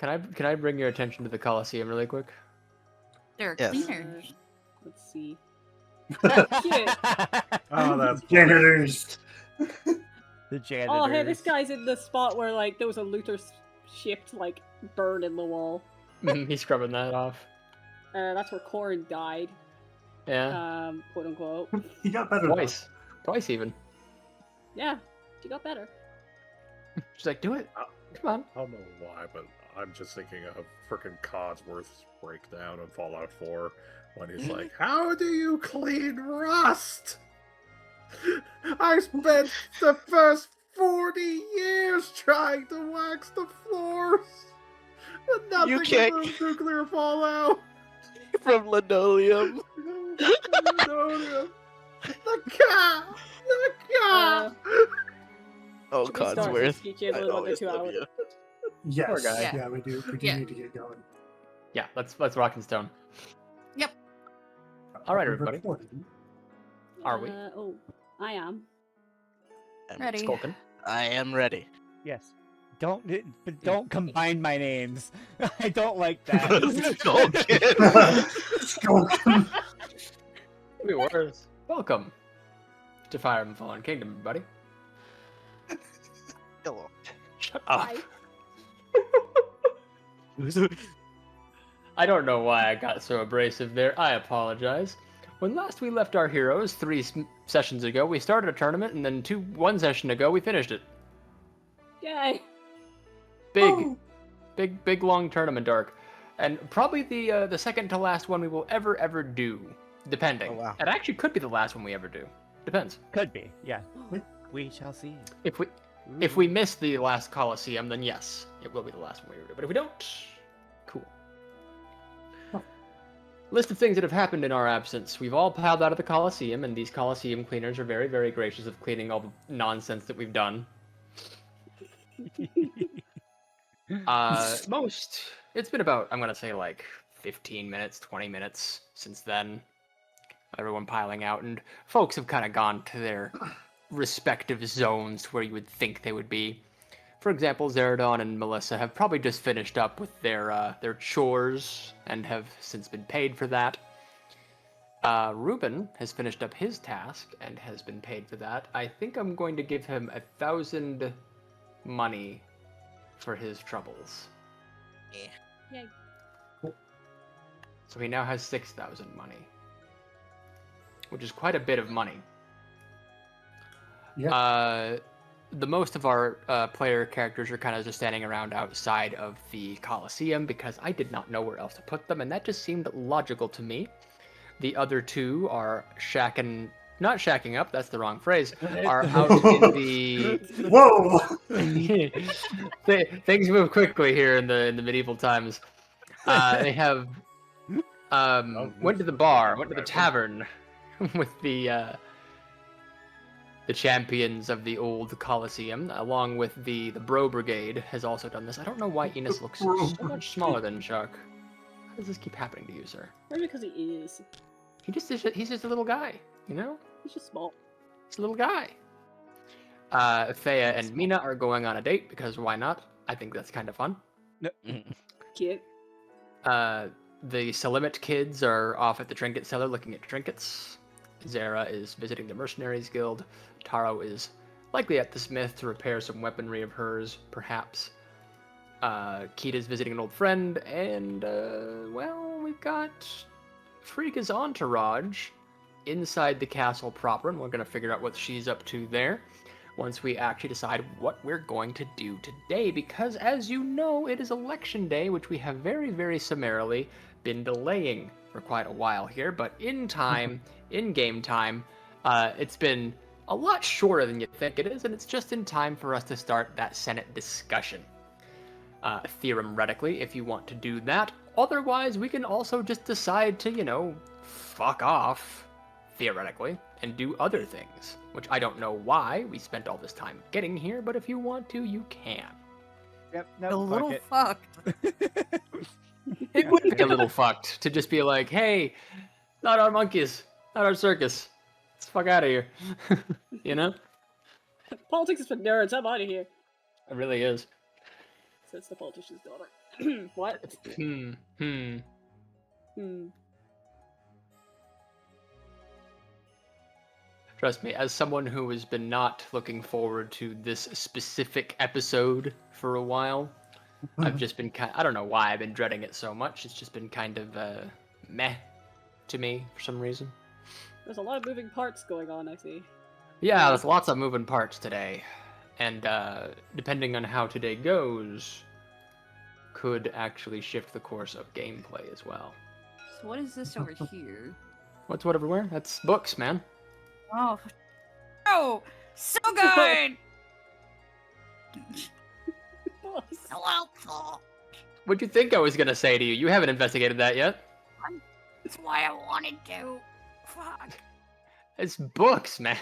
Can I bring your attention to the Colosseum really quick? There are Yes. cleaners. Let's see. Oh, that's Janitors. The janitors. Oh, hey, this guy's in the spot where like there was a looter-shaped like bird in the wall. He's scrubbing that off. That's where Corin died. Yeah. Quote unquote. He got better. Twice even. Yeah, she got better. She's like, do it. Come on. I don't know why, but I'm just thinking of frickin' Codsworth's breakdown in Fallout 4 when he's like, "How do you clean rust? I spent the first 40 years trying to wax the floors, but nothing You can't- but nuclear fallout." From linoleum. Linoleum. The cat! The cat! Oh, Should we start Codsworth. since Peachy has I only always 2 love hours? you. Yes. Poor guy. Yeah, we do. We do Yeah. need to get going. Yeah, let's rock and stone. All right, We're everybody. recording. Are we? Oh, I am. Ready. Skulkin. I am ready. Yes. Don't combine my names. I don't like that. Skulkin. Be worse. Welcome to Fire Emblem Fallen Kingdom, everybody. Hello. Shut up. Hi. I don't know why I got so abrasive there. I apologize. When last we left our heroes 3 sessions ago, we started a tournament, and then 1 session ago, we finished it. Yay. Big long tournament arc, and probably the second to last one we will ever do, depending. Oh, wow. It actually could be the last one we ever do. Depends. Could be, yeah. We shall see. If we miss the last Colosseum, then yes, it will be the last one we ever do. But if we don't, cool. List of things that have happened in our absence. We've all piled out of the Colosseum, and these Colosseum cleaners are very, very gracious of cleaning all the nonsense that we've done. It's been about, I'm gonna say, like 15 minutes, 20 minutes since then. Everyone piling out, and folks have kind of gone to their respective zones where you would think they would be. For example, Zaradon and Melissa have probably just finished up with their chores and have since been paid for that. Ruben has finished up his task and has been paid for that. I think I'm going to give him 1,000 money for his troubles. Yeah. Yay. So he now has 6,000 money, which is quite a bit of money. Yeah. The most of our player characters are kind of just standing around outside of the Colosseum because I did not know where else to put them, and that just seemed logical to me. The other 2 are not shacking up, that's the wrong phrase, are out in the... Whoa! Things move quickly here in the medieval times. They have went to the bar, went to the tavern with the champions of the old Colosseum, along with the Bro Brigade has also done this. I don't know why Enos looks so much smaller than Chuck. How does this keep happening to you, sir? Maybe because he is. He's just a little guy, you know? He's just small. He's a little guy. Thea and Mina are going on a date because why not? I think that's kind of fun. Cute. The Salimit kids are off at the trinket cellar looking at trinkets. Zara is visiting the Mercenaries Guild. Taro is likely at the smith to repair some weaponry of hers, perhaps. Kita's visiting an old friend, and, well, we've got Frika's entourage inside the castle proper, and we're going to figure out what she's up to there once we actually decide what we're going to do today, because as you know, it is election day, which we have very, very summarily been delaying for quite a while here, but in time, in game time, it's been a lot shorter than you think it is, and it's just in time for us to start that Senate discussion. Theoretically, if you want to do that. Otherwise, we can also just decide to, you know, fuck off, theoretically, and do other things, which I don't know why we spent all this time getting here, but if you want to, you can. Yep, A no, little fuck fucked. It would be a little fucked to just be like, hey, not our monkeys, not our circus. Let's fuck out of here. You know? Politics is for nerds. I'm out of here. It really is. says the politician's daughter. What? Hmm. Trust me, as someone who has been not looking forward to this specific episode for a while, I've just been I don't know why I've been dreading it so much. It's just been kind of meh to me for some reason. There's a lot of moving parts going on, I see. Yeah, there's lots of moving parts today. And depending on how today goes, could actually shift the course of gameplay as well. So what is this over here? What's what everywhere? That's books, man. Oh, oh, so good. So helpful. What'd you think I was gonna say to you? You haven't investigated that yet. That's why I wanted to. Fuck. It's books, man.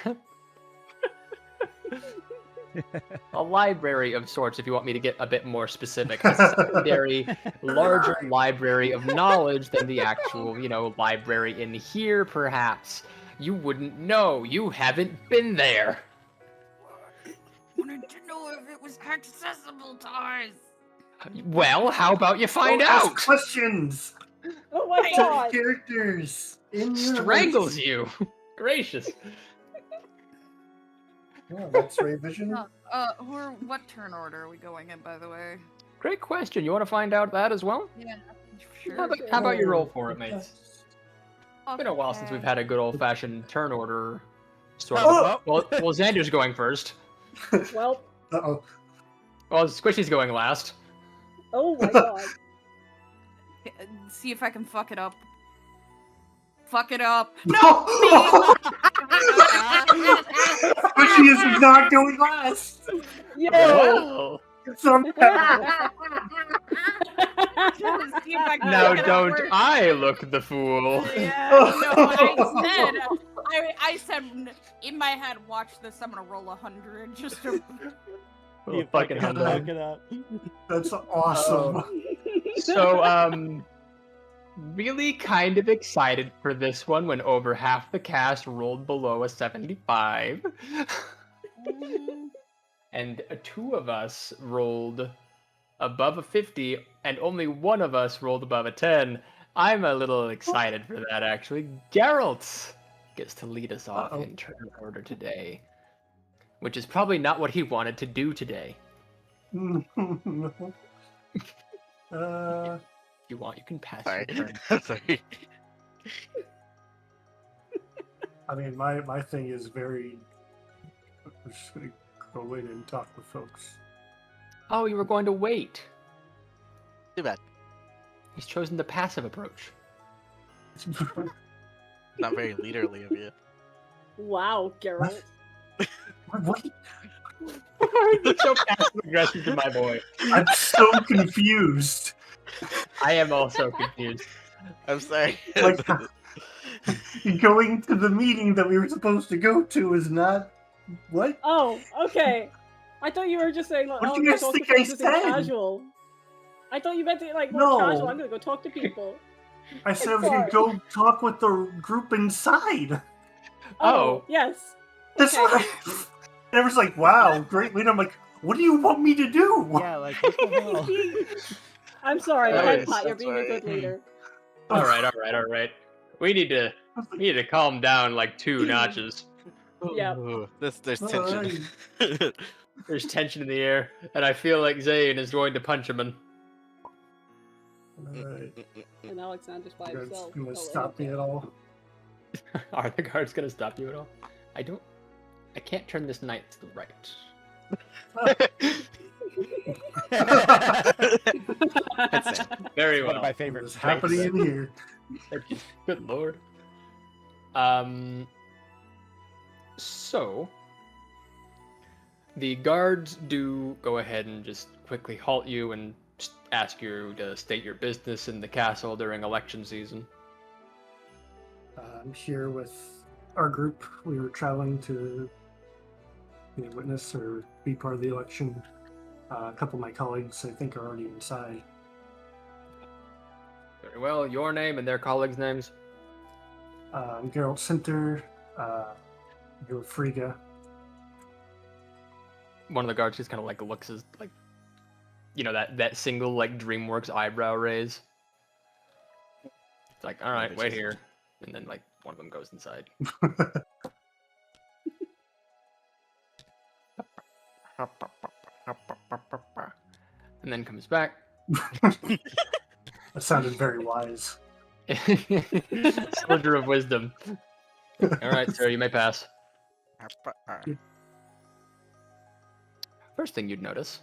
A library of sorts, if you want me to get a bit more specific. A secondary, larger library of knowledge than the actual, library in here, perhaps. You wouldn't know. You haven't been there. Wanted to know if it was accessible to us. Well, how about you find Ask out? questions. Oh my To god! characters. In Strangles you. Gracious. Yeah, that's Ray Vision. What turn order are we going in, by the way? Great question. You want to find out that as well? Yeah, sure. How about you roll for it, mates? It's been a while since Okay. we've had a good old-fashioned turn order sort Oh! of. Well, Xander's going first. Well, Uh-oh. Well, Squishy's going last. oh my god. See if I can fuck it up. Fuck it up. No! But she is not going last. Yo! Well, Somehow. See if I can now fuck it up don't where- I look the fool? Yeah, no, I said in my head, watch this, I'm gonna roll 100 just to... Little fucking fuck humbug. it up. That's awesome. So, really kind of excited for this one when over half the cast rolled below a 75. And two of us rolled above a 50, and only one of us rolled above a 10. I'm a little excited for that, actually. Geralt gets to lead us off in turn order today, which is probably not what he wanted to do today. If you want, you can pass Sorry. your turn. Sorry. I mean, my thing is very. I'm just gonna go in and talk with folks. Oh, you were going to wait. Too bad. He's chosen the passive approach. Not very leaderly of you. Wow, Geralt. What? You're so passive aggressive to my boy. I'm so confused. I am also confused. I'm sorry. Like, going to the meeting that we were supposed to go to is not. What? Oh, okay. I thought you were just saying, like, What oh, do you I'm guys gonna talk think to I friends and said? casual. I thought you meant it like more No. casual. I'm gonna go talk to people. I said I was gonna go talk with the group inside. Oh. yes. That's Okay. what And I was like, wow, great leader. I'm like, what do you want me to do? Yeah, like what the hell? I'm sorry, Nice, Head Pot, you're I'm being a sorry. good leader. All right. We need to calm down like 2 notches. Yeah. Ooh, there's tension. Alright. There's tension in the air, and I feel like Zayn is going to punch him. And Alright. And Alexander's by You guys himself. gonna Oh, stop me okay. at all? are the guards gonna stop you at all? I can't turn this knight to the right. That's it. Very One of well. my favorite. What's happening in here? Good lord. So the guards do go ahead and just quickly halt you and just ask you to state your business in the castle during election season. I'm here with our group. We were traveling to witness or be part of the election. A couple of my colleagues, I think, are already inside. Very well. Your name and their colleagues' names. I'm Geralt Center. You're Frigga. One of the guards just kind of like looks as like you know, that single like DreamWorks eyebrow raise. It's like, all right, wait here, and then like one of them goes inside. And then comes back. That sounded very wise. Soldier of wisdom. All right, sir, you may pass. First thing you'd notice,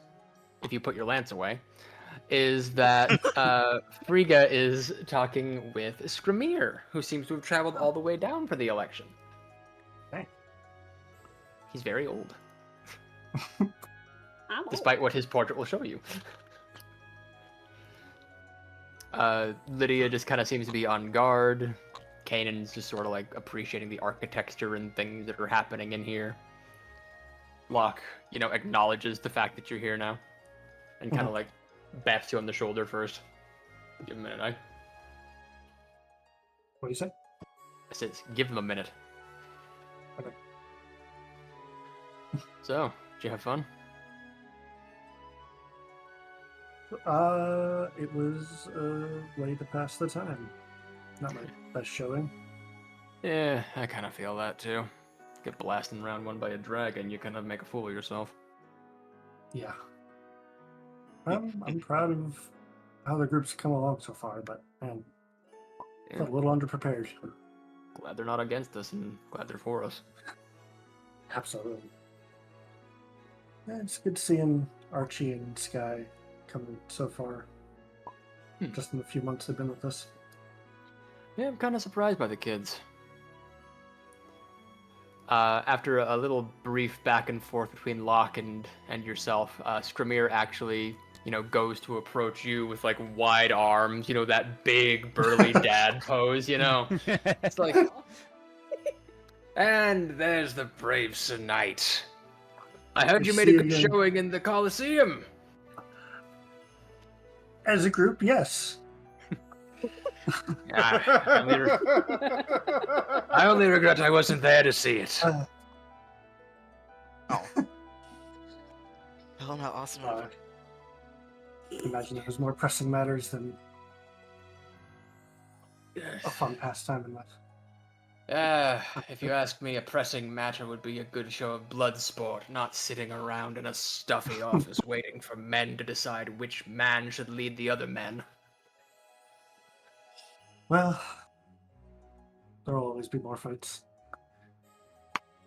if you put your lance away, is that Frigga is talking with Skrymir, who seems to have traveled all the way down for the election. Hey. He's very old, I'm despite what his portrait will show you. Lydia just kind of seems to be on guard. Kanan's just sort of like appreciating the architecture and things that are happening in here. Locke, you know, acknowledges the fact that you're here now, and kind of like bats you on the shoulder first. Give him a minute, What do you say? I says, give him a minute. Okay. So, did you have fun? It was a way to pass the time. Not my best showing. Yeah, I kind of feel that too. Get blasted in round one by a dragon, you kind of make a fool of yourself. Yeah. I'm proud of how the group's come along so far, but man, Yeah. a little underprepared. Glad they're not against us, and glad they're for us. Absolutely. Yeah, it's good seeing Archie and Sky coming so far. Just in the few months they've been with us. Yeah, I'm kind of surprised by the kids. After a little brief back and forth between Locke and yourself, Skrymir actually, you know, goes to approach you with like wide arms, you know, that big burly dad pose, you know. It's like, and there's the brave Sir Knight. I heard you made a good showing in the Colosseum. As a group, yes. I only regret I wasn't there to see it. Oh. Tell him how awesome it was. Imagine there was more pressing matters than a fun pastime in life. If you ask me, a pressing matter would be a good show of blood sport, not sitting around in a stuffy office waiting for men to decide which man should lead the other men. Well, there'll always be more fights.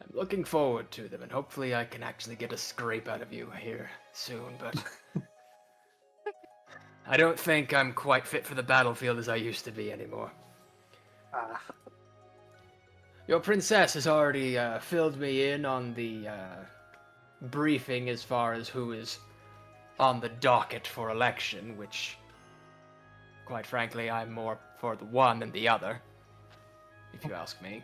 I'm looking forward to them, and hopefully I can actually get a scrape out of you here soon, but I don't think I'm quite fit for the battlefield as I used to be anymore. Your princess has already filled me in on the briefing as far as who is on the docket for election, which, quite frankly, I'm more for the one than the other, if you ask me.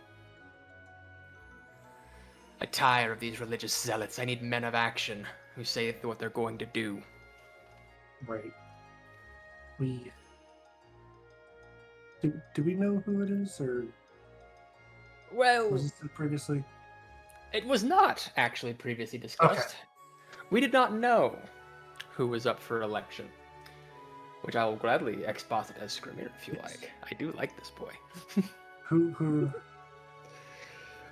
I tire of these religious zealots. I need men of action who say what they're going to do. Right. Do we know who it is, or Well, was it previously? it was not actually previously discussed. We did not know who was up for election, which I will gladly exposit as Skrymir if you like. I do like this boy. Who?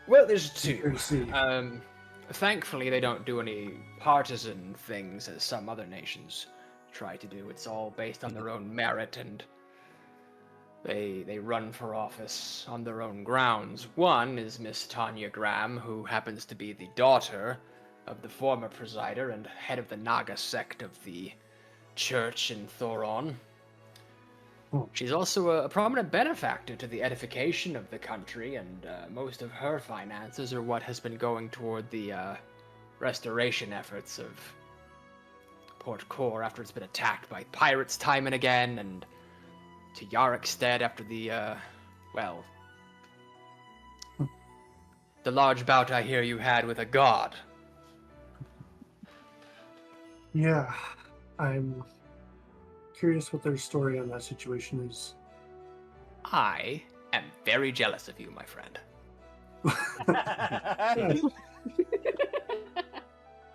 Well, there's Eager two. to see. Thankfully, they don't do any partisan things as some other nations try to do. It's all based on their own merit, and they run for office on their own grounds. One is Miss Tanya Graham, who happens to be the daughter of the former presider and head of the Naga sect of the church in Thoron. She's also a prominent benefactor to the edification of the country, and most of her finances are what has been going toward the restoration efforts of Port Core after it's been attacked by pirates time and again, and to Yarrickstead after the, the large bout I hear you had with a god. Yeah, I'm curious what their story on that situation is. I am very jealous of you, my friend.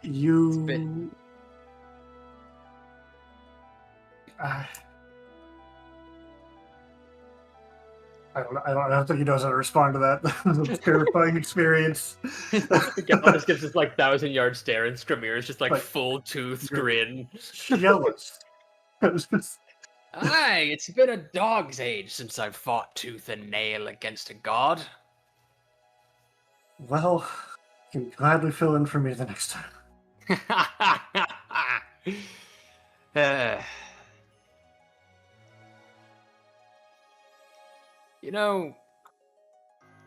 You I don't think he knows how to respond to that. That's a terrifying experience. Geralt just gives this like 1,000-yard stare, and Scramir's just like Like, full tooth you're- grin. Jealous. It was just- Aye, it's been a dog's age since I've fought tooth and nail against a god. Well, you can gladly fill in for me the next time. You know,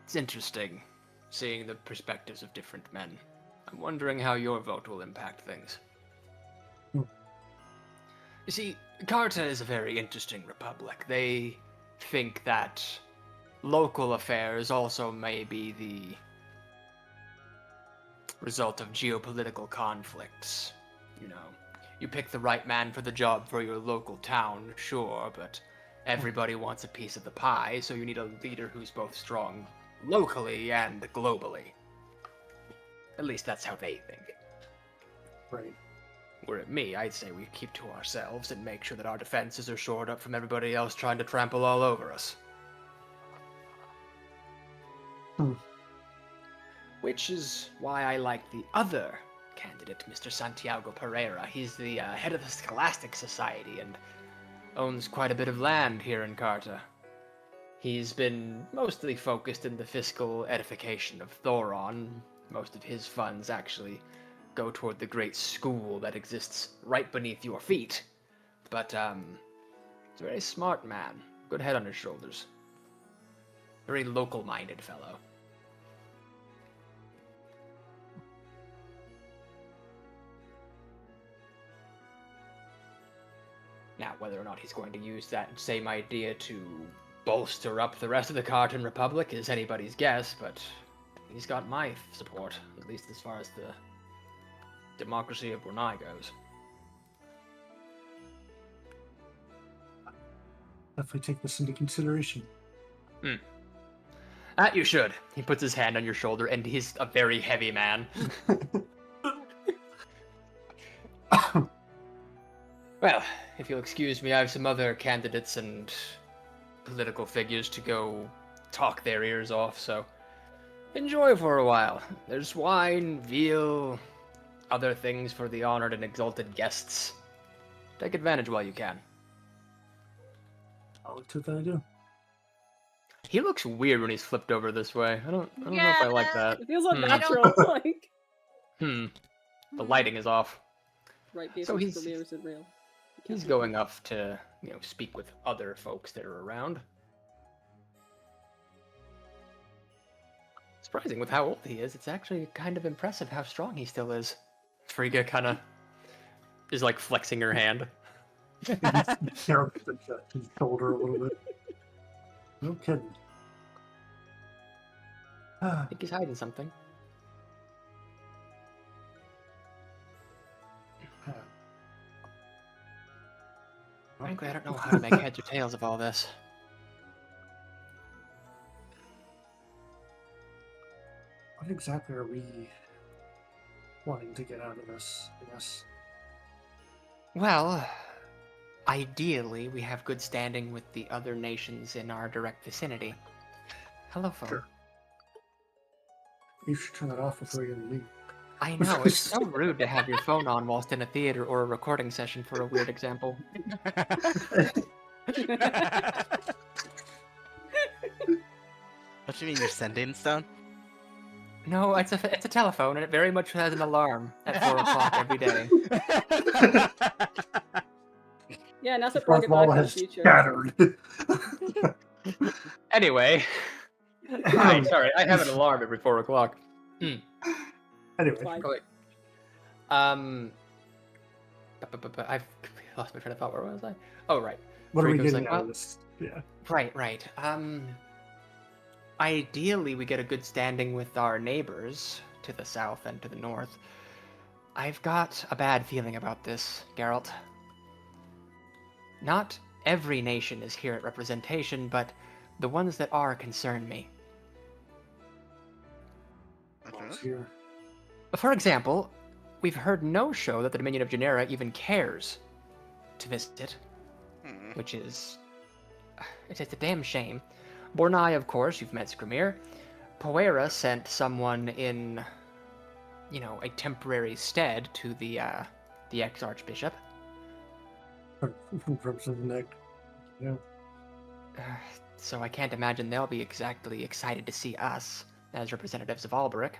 it's interesting seeing the perspectives of different men. I'm wondering how your vote will impact things. Hmm. You see, Carta is a very interesting republic. They think that local affairs also may be the result of geopolitical conflicts. You know, you pick the right man for the job for your local town, sure, but everybody wants a piece of the pie, so you need a leader who's both strong locally and globally. At least that's how they think. Right. Were it me, I'd say we keep to ourselves and make sure that our defenses are shored up from everybody else trying to trample all over us. Which is why I like the other candidate, Mr. Santiago Pereira. He's the head of the Scholastic Society and owns quite a bit of land here in Carta. He's been mostly focused in the fiscal edification of Thoron. Most of his funds actually go toward the great school that exists right beneath your feet. But, he's a very smart man. Good head on his shoulders. Very local-minded fellow. Now, whether or not he's going to use that same idea to bolster up the rest of the Cartan Republic is anybody's guess, but he's got my support, at least as far as the democracy of Brunei goes. Definitely take this into consideration. That you should. He puts his hand on your shoulder, and he's a very heavy man. Well, if you'll excuse me, I have some other candidates and political figures to go talk their ears off, so enjoy for a while. There's wine, veal, other things for the honored and exalted guests. Take advantage while you can. I'll look to that I do. He looks weird when he's flipped over this way. I don't know if I like that. It feels unnatural. Like, The lighting is off. right, So because he's- the mirrors isn't real. He's going off to, speak with other folks that are around. Surprising with how old he is, it's actually kind of impressive how strong he still is. Frigga kind of is like flexing her hand. Geralt his shoulder a little bit. No kidding. I think he's hiding something. Frankly, I don't know how to make heads or tails of all this. What exactly are we wanting to get out of this, I guess? Well, ideally, we have good standing with the other nations in our direct vicinity. Hello, phone. Sure. You should turn that off before you leave. I know, it's so rude to have your phone on whilst in a theater or a recording session, for a weird example. What do you mean you're sending stone? No, it's a telephone, and it very much has an alarm at 4 o'clock every day. Yeah, Nessa The brought it ball back in the has future. scattered. Anyway. Hi, sorry, I have an alarm every 4 o'clock. Anyway, Fine. Oh, wait. I've lost my train of thought. Where was I? Oh, right. what are we Frigga's getting like, out "Oh." of this? Yeah. Right. Ideally, we get a good standing with our neighbors to the south and to the north. I've got a bad feeling about this, Geralt. Not every nation is here at representation, but the ones that are concern me. All's here. For example, we've heard no show that the Dominion of Genera even cares to visit. which is it's a damn shame. Bornai, of course, you've met Scrimir. Poera sent someone in, a temporary stead to the ex-archbishop. From Nick. Yeah. So I can't imagine they'll be exactly excited to see us as representatives of Alberic.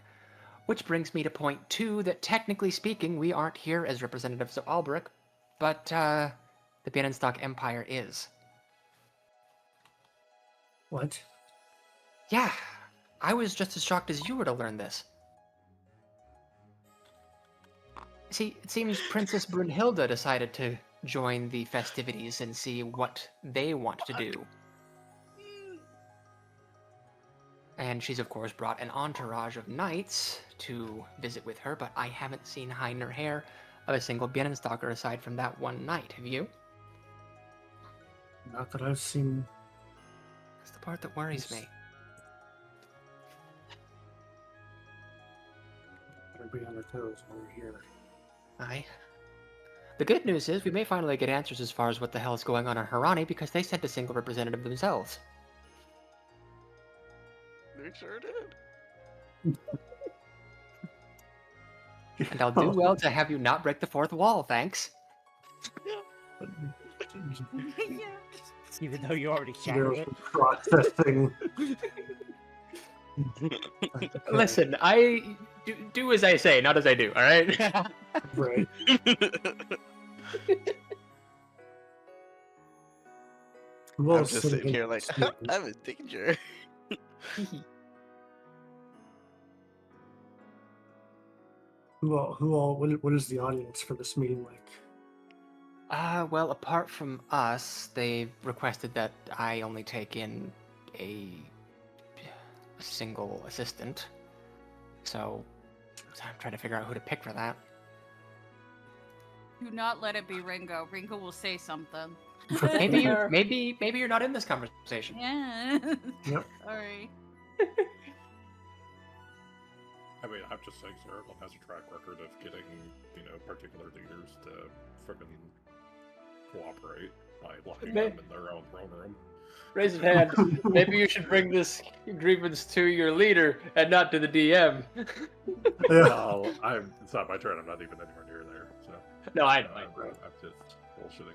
Which brings me to point 2, that technically speaking, we aren't here as representatives of Alberic, but the Bienenstock Empire is. What? Yeah, I was just as shocked as you were to learn this. See, it seems Princess Brunhilde decided to join the festivities and see what they want to do. And she's, of course, brought an entourage of knights to visit with her, but I haven't seen hide nor hair of a single Bienenstocker aside from that one night. Have you? Not that I've seen. That's the part that worries me. Better be on our toes when we're here. Aye. The good news is we may finally get answers as far as what the hell is going on in Harani, because they sent a single representative themselves. They sure did. And I'll do well to have you not break the fourth wall, thanks. Even though you already They're shattered it. processing. Listen, I do as I say, not as I do, alright? Right. Who I'm else just sitting in- here like, I'm in danger. Who all? What is the audience for this meeting like? Well, apart from us, they've requested that I only take in a single assistant. So I'm trying to figure out who to pick for that. Do not let it be Ringo. Ringo will say something. Maybe you're not in this conversation. Yeah. Yep. Sorry. I mean, I'm just saying Zaradon has a track record of getting, particular leaders to frickin' cooperate by locking them in their own throne room. Raise his hand. Maybe you should bring this grievance to your leader and not to the DM. Yeah. No, it's not my turn. I'm not even anywhere near there. So No, I know. I'm just bullshitting.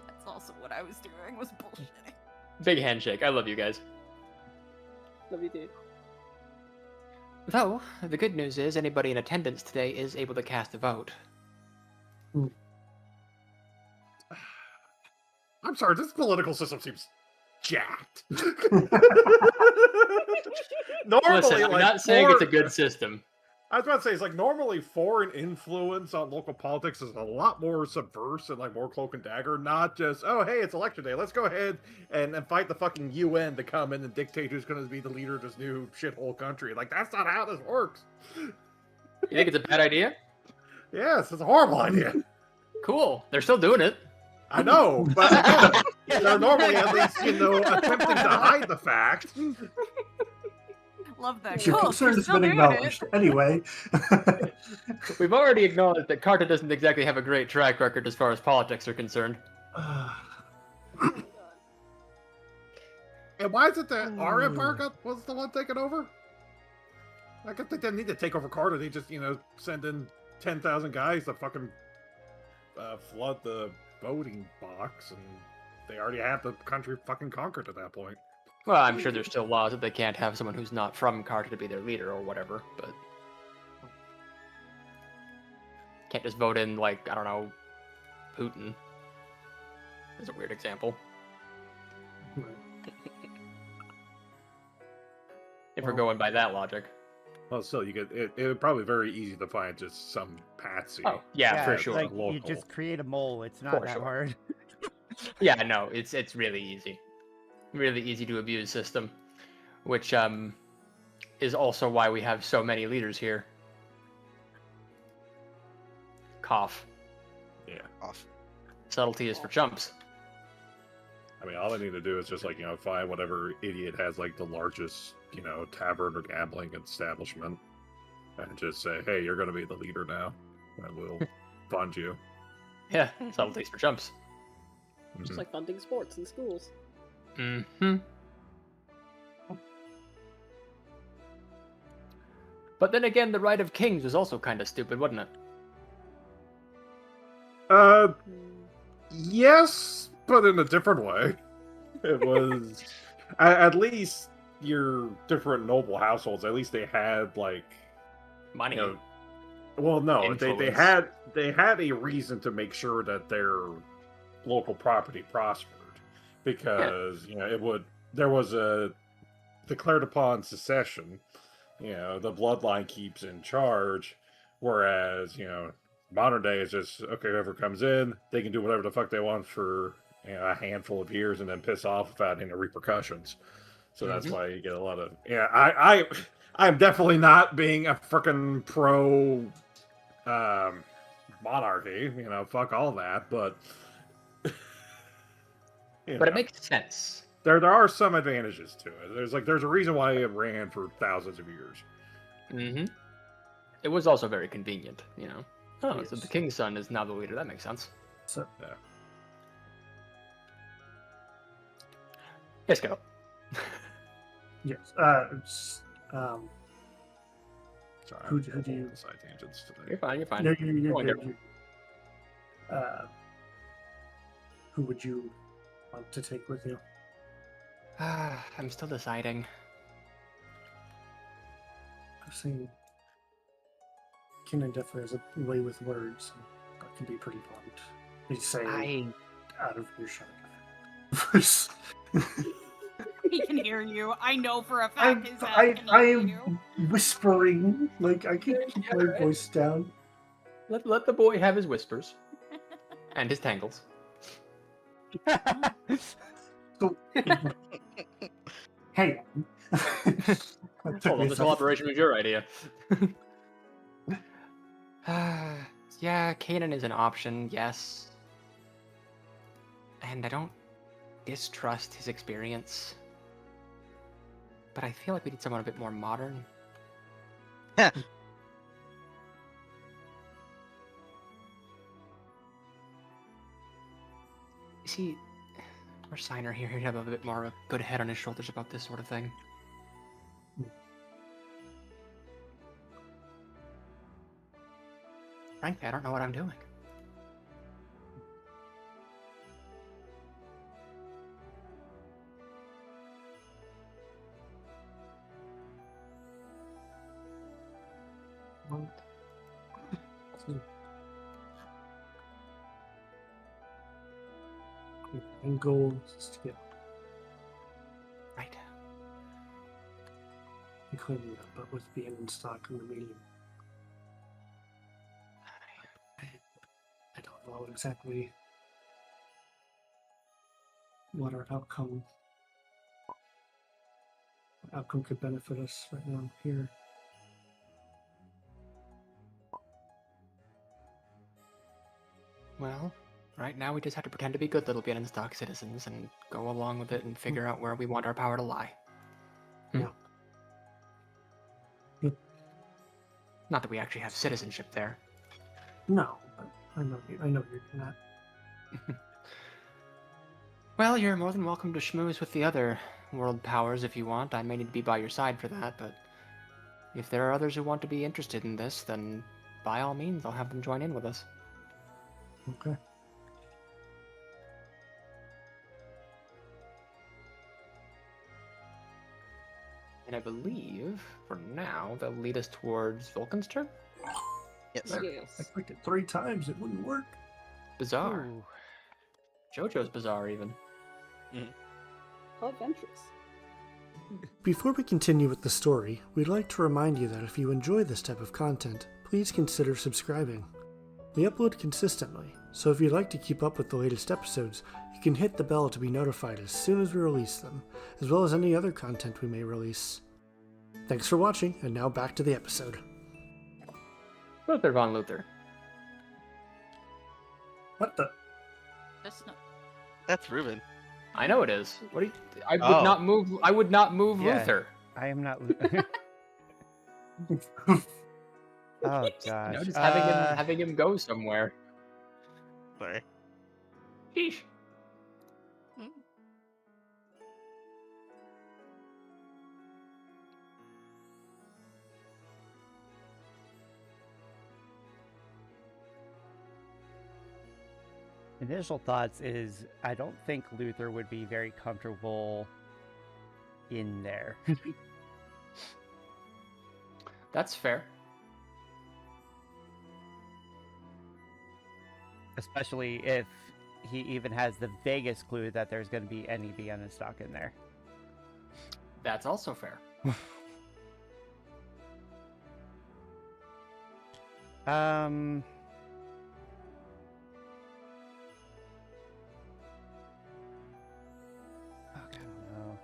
That's also what I was doing, was bullshitting. Big handshake. I love you guys. Love you too. Though, the good news is anybody in attendance today is able to cast a vote. I'm sorry, this political system seems jacked. Normally, Listen, I'm not saying it's a good system. I was about to say, it's like normally foreign influence on local politics is a lot more subversive and like more cloak and dagger, not just, oh, hey, it's election day. Let's go ahead and fight the fucking UN to come in and dictate who's going to be the leader of this new shithole country. Like, that's not how this works. You think it's a bad idea? Yes, it's a horrible idea. Cool. They're still doing it. I know, but again, they're normally at least, attempting to hide the fact. Love that. Your Cool, concern you're has still been doing it. acknowledged. Anyway. We've already acknowledged that Carta doesn't exactly have a great track record as far as politics are concerned. And why is it that our empire was the one taking over? I guess they didn't need to take over Carter. They just, send in 10,000 guys to fucking flood the voting box, and they already have the country fucking conquered at that point. Well, I'm sure there's still laws that they can't have someone who's not from Carta to be their leader or whatever, but... Can't just vote in, like, I don't know, Putin. That's a weird example. If we're going by that logic. Well, still, it would probably be very easy to find just some patsy. Oh, yeah, for it's sure. Like, local. you just create a mole. It's not For that sure. hard. Yeah, no, it's really easy. Really easy to abuse system. Which, is also why we have so many leaders here. Cough. Yeah. Off. Subtlety is for chumps. I mean, all I need to do is just, like, find whatever idiot has, like, the largest, tavern or gambling establishment, and just say, hey, you're going to be the leader now, and we'll fund you. Yeah, subtleties for chumps. Just Mhm. like funding sports in schools. Mm-hmm. But then again, the Right of Kings was also kind of stupid, wasn't it? Yes, but in a different way. It was at least your different noble households. At least they had like Money. you know. Well, no, they Influence. had a reason to make sure that their local property prospered because there was a declared upon secession. The bloodline keeps in charge, whereas modern day is just okay. Whoever comes in, they can do whatever the fuck they want for a handful of years and then piss off without any repercussions. So that's why you get a lot of I'm definitely not being a freaking pro monarchy. Fuck all that, but But it makes sense. there are some advantages to it. There's a reason why it ran for thousands of years. Mm-hmm. It was also very convenient, Oh, so Yes. the king's son is now the leader. That makes sense. So, Yes, go. yes. Sorry, Who I'm do you- on side tangents today. You're fine. You're fine. You're Go on, good. Who would you want to take with you? I'm still deciding. I've seen Kenan definitely has a way with words. That can be pretty blunt. They say out of earshot. He can hear you. I know for a fact his ass I can hear you. am whispering. Like, I can keep my right. voice down. Let the boy have his whispers and his tangles. So, hey. That took Although me a this second. collaboration was your idea. Yeah, Kanan is an option, yes. And I don't distrust his experience. But I feel like we need someone a bit more modern. See, our signer here, he'd have a bit more of a good head on his shoulders about this sort of thing. Frankly, I don't know what I'm doing. And gold is to get Right. cleaning up, but with being in stock in the medium. I don't know exactly what our outcome could benefit us right now here. Well, right now we just have to pretend to be good little Bienenstock citizens and go along with it and figure out where we want our power to lie. Yeah. Yep. Not that we actually have citizenship there. No, but I know you're not. Well, you're more than welcome to schmooze with the other world powers if you want. I may need to be by your side for that, but if there are others who want to be interested in this, then by all means, I'll have them join in with us. Okay. And I believe, for now, they'll lead us towards Vulcan's turn? Yes. I Yes. clicked it 3 times, it wouldn't work. Bizarre. JoJo's bizarre, even. How adventurous. Before we continue with the story, we'd like to remind you that if you enjoy this type of content, please consider subscribing. We upload consistently, so if you'd like to keep up with the latest episodes, you can hit the bell to be notified as soon as we release them, as well as any other content we may release. Thanks for watching, and now back to the episode. Luther von Luther. What the? That's not. That's Ruben. I know it is. What do you? I would Oh. not move. I would not move Yeah. Luther. I am not. Oh gosh. Just having him go somewhere. Sorry. Sheesh. Initial thoughts is I don't think Luther would be very comfortable in there. That's fair. Especially if he even has the vaguest clue that there's going to be any Vienna stock in there. That's also fair. Fuck, I don't know.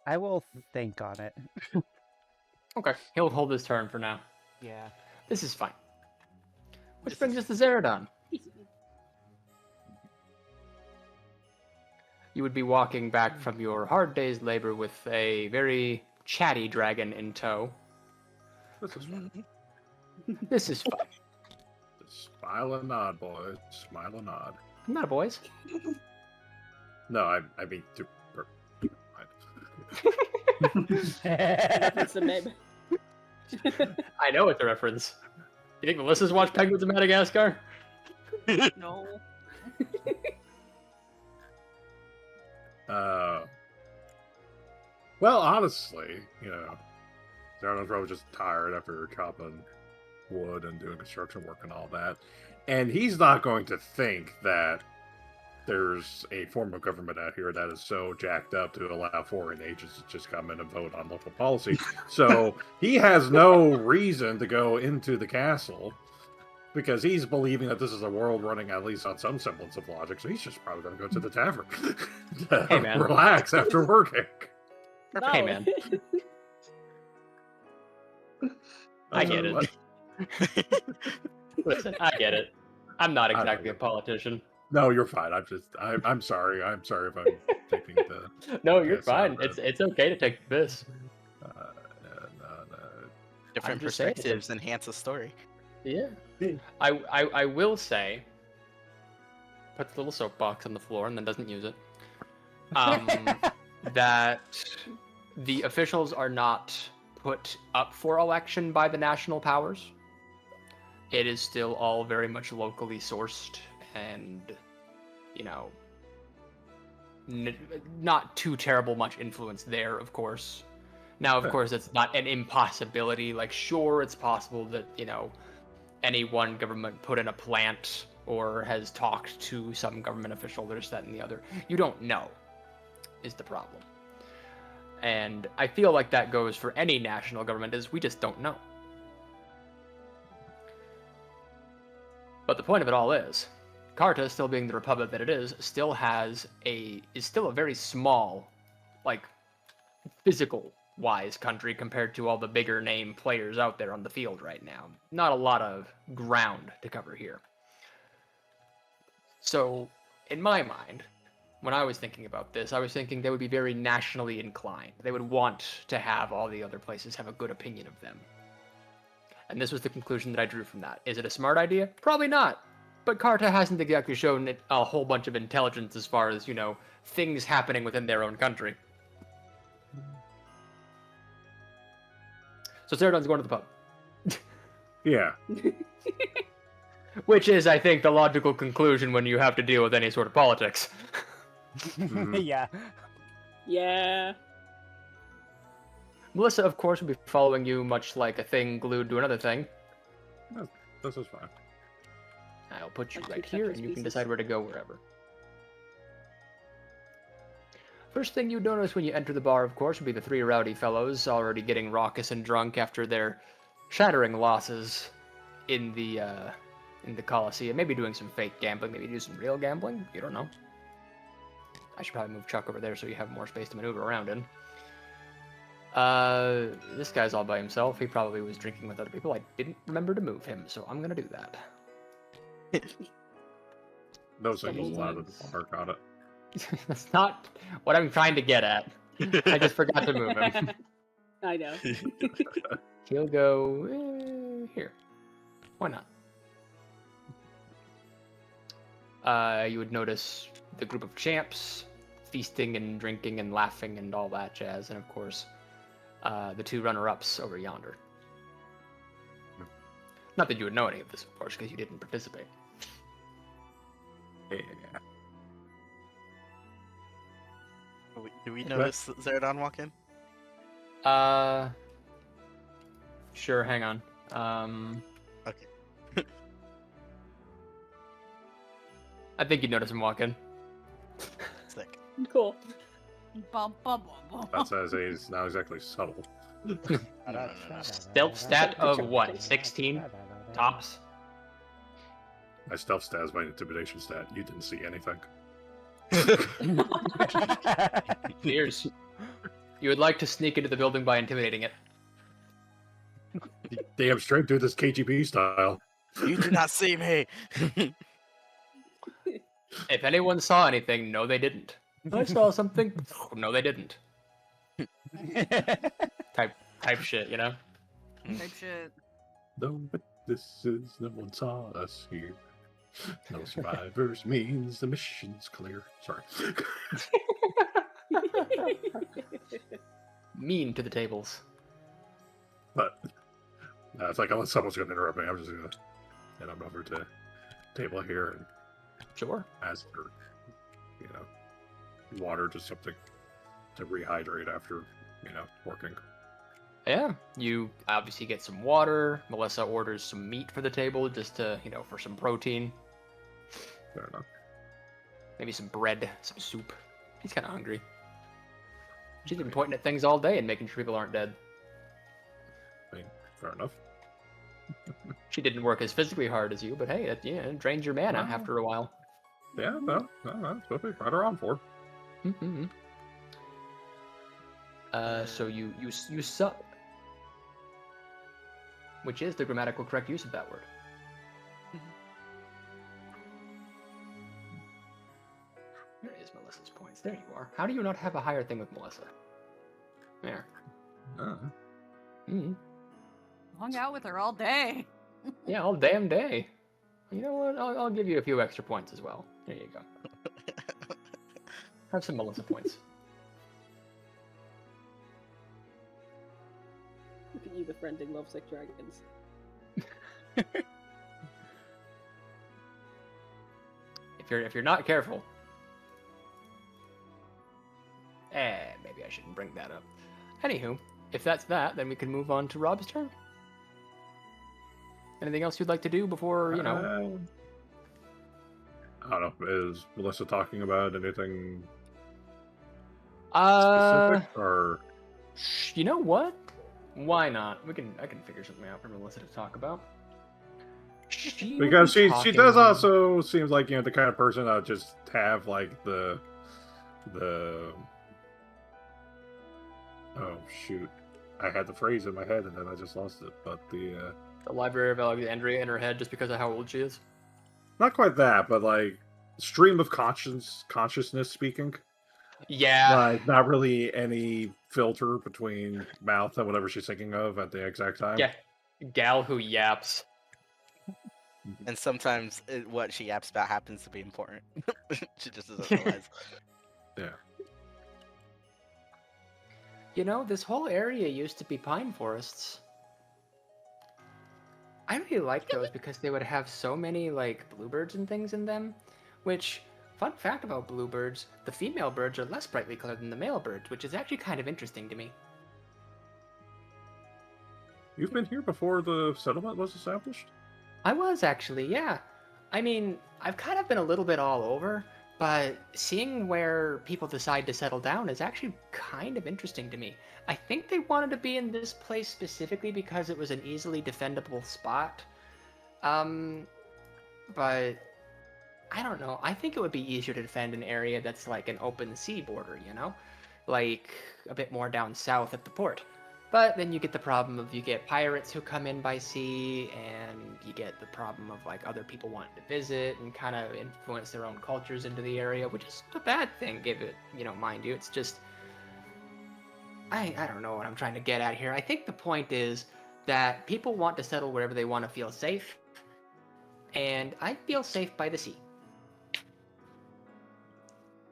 I will think on it. Okay, he'll hold his turn for now. Yeah. This is fine. Which brings us to Zaradon. You would be walking back from your hard day's labor with a very chatty dragon in tow. This is fun. This is fun. Just smile and nod, boys. Smile and nod. Not boys. No, I mean to. That's the name. I know it's a reference. You think Melissa's watched Penguins of Madagascar? No. Well, honestly, Zaradon's probably just tired after chopping wood and doing construction work and all that. And he's not going to think that there's a form of government out here that is so jacked up to allow foreign agents to just come in and vote on local policy. So he has no reason to go into the castle because he's believing that this is a world running at least on some semblance of logic. So he's just probably going to go to the tavern to Hey, man. relax after working. Hey, man. I get it. Listen, I get it. I'm not exactly a politician. No, you're fine. I'm sorry. I'm sorry if I'm taking the. No, you're piss fine. out of It's okay to take this. Different just saying. perspectives enhance a story. Yeah. I will say, puts the little soapbox on the floor and then doesn't use it. That the officials are not put up for election by the national powers. It is still all very much locally sourced and, not too terrible much influence there, of course. Now, of course, it's not an impossibility. Like, sure, it's possible that, any one government put in a plant or has talked to some government official, this, that, and the other. You don't know, is the problem. And I feel like that goes for any national government, is we just don't know. But the point of it all is, Carta, still being the republic that it is, is still a very small, physical-wise country compared to all the bigger name players out there on the field right now. Not a lot of ground to cover here. So, in my mind, when I was thinking about this, I was thinking they would be very nationally inclined. They would want to have all the other places have a good opinion of them. And this was the conclusion that I drew from that. Is it a smart idea? Probably not. But Carta hasn't exactly shown it a whole bunch of intelligence as far as, things happening within their own country. So Zaradon's going to the pub. Yeah. Which is, I think, the logical conclusion when you have to deal with any sort of politics. Yeah. Yeah. Melissa, of course, will be following you much like a thing glued to another thing. No, this is fine. I'll put you Like right two here, Tetris and you can pieces. decide where to go wherever. First thing you notice when you enter the bar, of course, would be the three rowdy fellows already getting raucous and drunk after their shattering losses in the Coliseum. Maybe doing some fake gambling, maybe do some real gambling. You don't know. I should probably move Chuck over there so you have more space to maneuver around in. This guy's all by himself. He probably was drinking with other people. I didn't remember to move him, so I'm gonna do that. No singles allowed at the bar, got it. That's not what I'm trying to get at. I just forgot to move him. I know. He'll go here. Why not? You would notice the group of champs feasting and drinking and laughing and all that jazz, and of course, the two runner-ups over yonder. Not that you would know any of this, of course, because you didn't participate. Yeah. Do we notice Zaradon walk in? Sure, hang on. Okay. I think you'd notice him walk in. Sick. Cool. Bum, bum, bum, bum. That says he's not exactly subtle. Stealth stat of what? 16? Tops? My stealth stat is my intimidation stat. You didn't see anything. Cheers. You would like to sneak into the building by intimidating it. Damn straight, do this KGB style. You do not see me. If anyone saw anything, no, they didn't. I saw something. No, they didn't. Type shit, you know. Type shit. No witnesses, no one saw us here. No survivors means the mission's clear. Sorry. Mean to the tables. But it's like, unless someone's going to interrupt me, I'm just going to head on over to table here and Sure. ask for, water, just something to rehydrate after, working. Yeah, you obviously get some water. Melissa orders some meat for the table, just to, for some protein. Fair enough. Maybe some bread, some soup. He's kind of hungry. She's been pointing at things all day and making sure people aren't dead. I mean, fair enough. She didn't work as physically hard as you, but hey, it drains your mana Wow. after a while. Yeah, no, that's what they right around for. Mm-hmm. So you sup, which is the grammatical correct use of that word. Where is Melissa's points? There you are. How do you not have a higher thing with Melissa? There. Mm-hmm. Hung out with her all day. Yeah, all damn day. You know what? I'll give you a few extra points as well. There you go. Have some Melissa points. Look at you befriending lovesick dragons. If you're not careful. Maybe I shouldn't bring that up. Anywho, if that's that, then we can move on to Rob's turn. Anything else you'd like to do before, I don't know. Is Melissa talking about anything specific, or? You know what? Why not? I can figure something out for Melissa to talk about. Because she does also seems like the kind of person that would just have like the oh shoot, I had the phrase in my head and then I just lost it. But the Library of Alexandria in her head just because of how old she is. not quite that, but like stream of consciousness speaking. Yeah. Like not really any filter between mouth and whatever she's thinking of at the exact time. Yeah. Gal who yaps. And sometimes what she yaps about happens to be important. She just doesn't realize. Yeah. This whole area used to be pine forests. I really like those because they would have so many, like, bluebirds and things in them. Which, fun fact about bluebirds, the female birds are less brightly colored than the male birds, which is actually kind of interesting to me. You've been here before the settlement was established? I was actually, yeah. I mean, I've kind of been a little bit all over, but seeing where people decide to settle down is actually kind of interesting to me. I think they wanted to be in this place specifically because it was an easily defendable spot. But I don't know. I think it would be easier to defend an area that's like an open sea border, like a bit more down south at the port. But then you get the problem of you get pirates who come in by sea, and you get the problem of like other people wanting to visit and kind of influence their own cultures into the area, which is a bad thing, give it, mind you. It's just, I don't know what I'm trying to get at here. I think the point is that people want to settle wherever they want to feel safe, and I feel safe by the sea.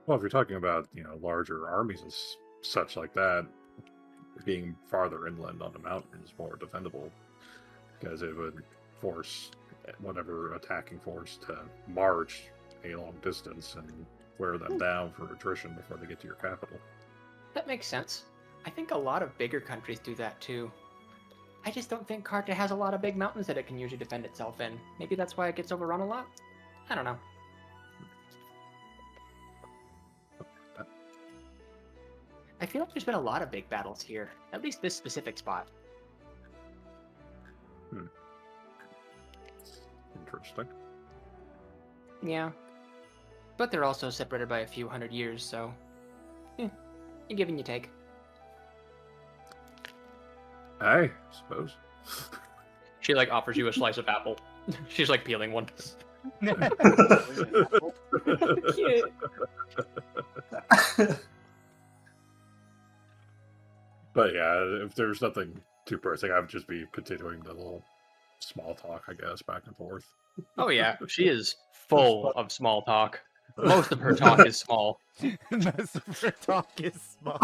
Well, if you're talking about, larger armies and such like that, being farther inland on the mountain is more defendable, because it would force whatever attacking force to march a long distance and wear them down for attrition before they get to your capital. That makes sense. I think a lot of bigger countries do that too. I just don't think Carta has a lot of big mountains that it can usually defend itself in. Maybe that's why it gets overrun a lot? I don't know. I feel like there's been a lot of big battles here, at least this specific spot. Interesting. Yeah. But they're also separated by a few hundred years, so... you give and you take. I suppose. She, offers you a slice of apple. She's, peeling one. Cute. But yeah, if there's nothing too pressing, I would just be continuing the little small talk, I guess, back and forth. Oh yeah, she is full of small talk. Most of her talk is small. Most of her talk is small.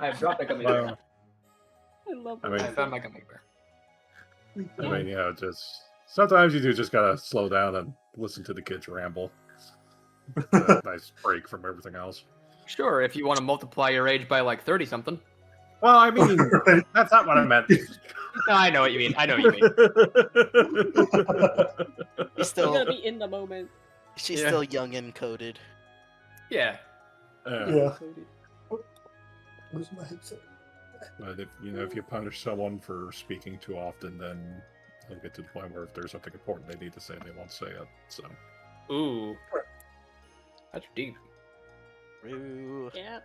I've dropped my gummy bear. I love I mean, I found my gummy bear. I mean, just sometimes you do just gotta slow down and listen to the kids ramble. It's a nice break from everything else. Sure, if you want to multiply your age by 30-something. Well, I mean, that's not what I meant. No, I know what you mean. She's You're still, gonna be in the moment. she's Yeah. still young and coded. Yeah. Yeah. Where's my headset? But if you punish someone for speaking too often, then they'll get to the point where if there's something important they need to say, they won't say it. So Ooh. That's deep. Roo. Yep.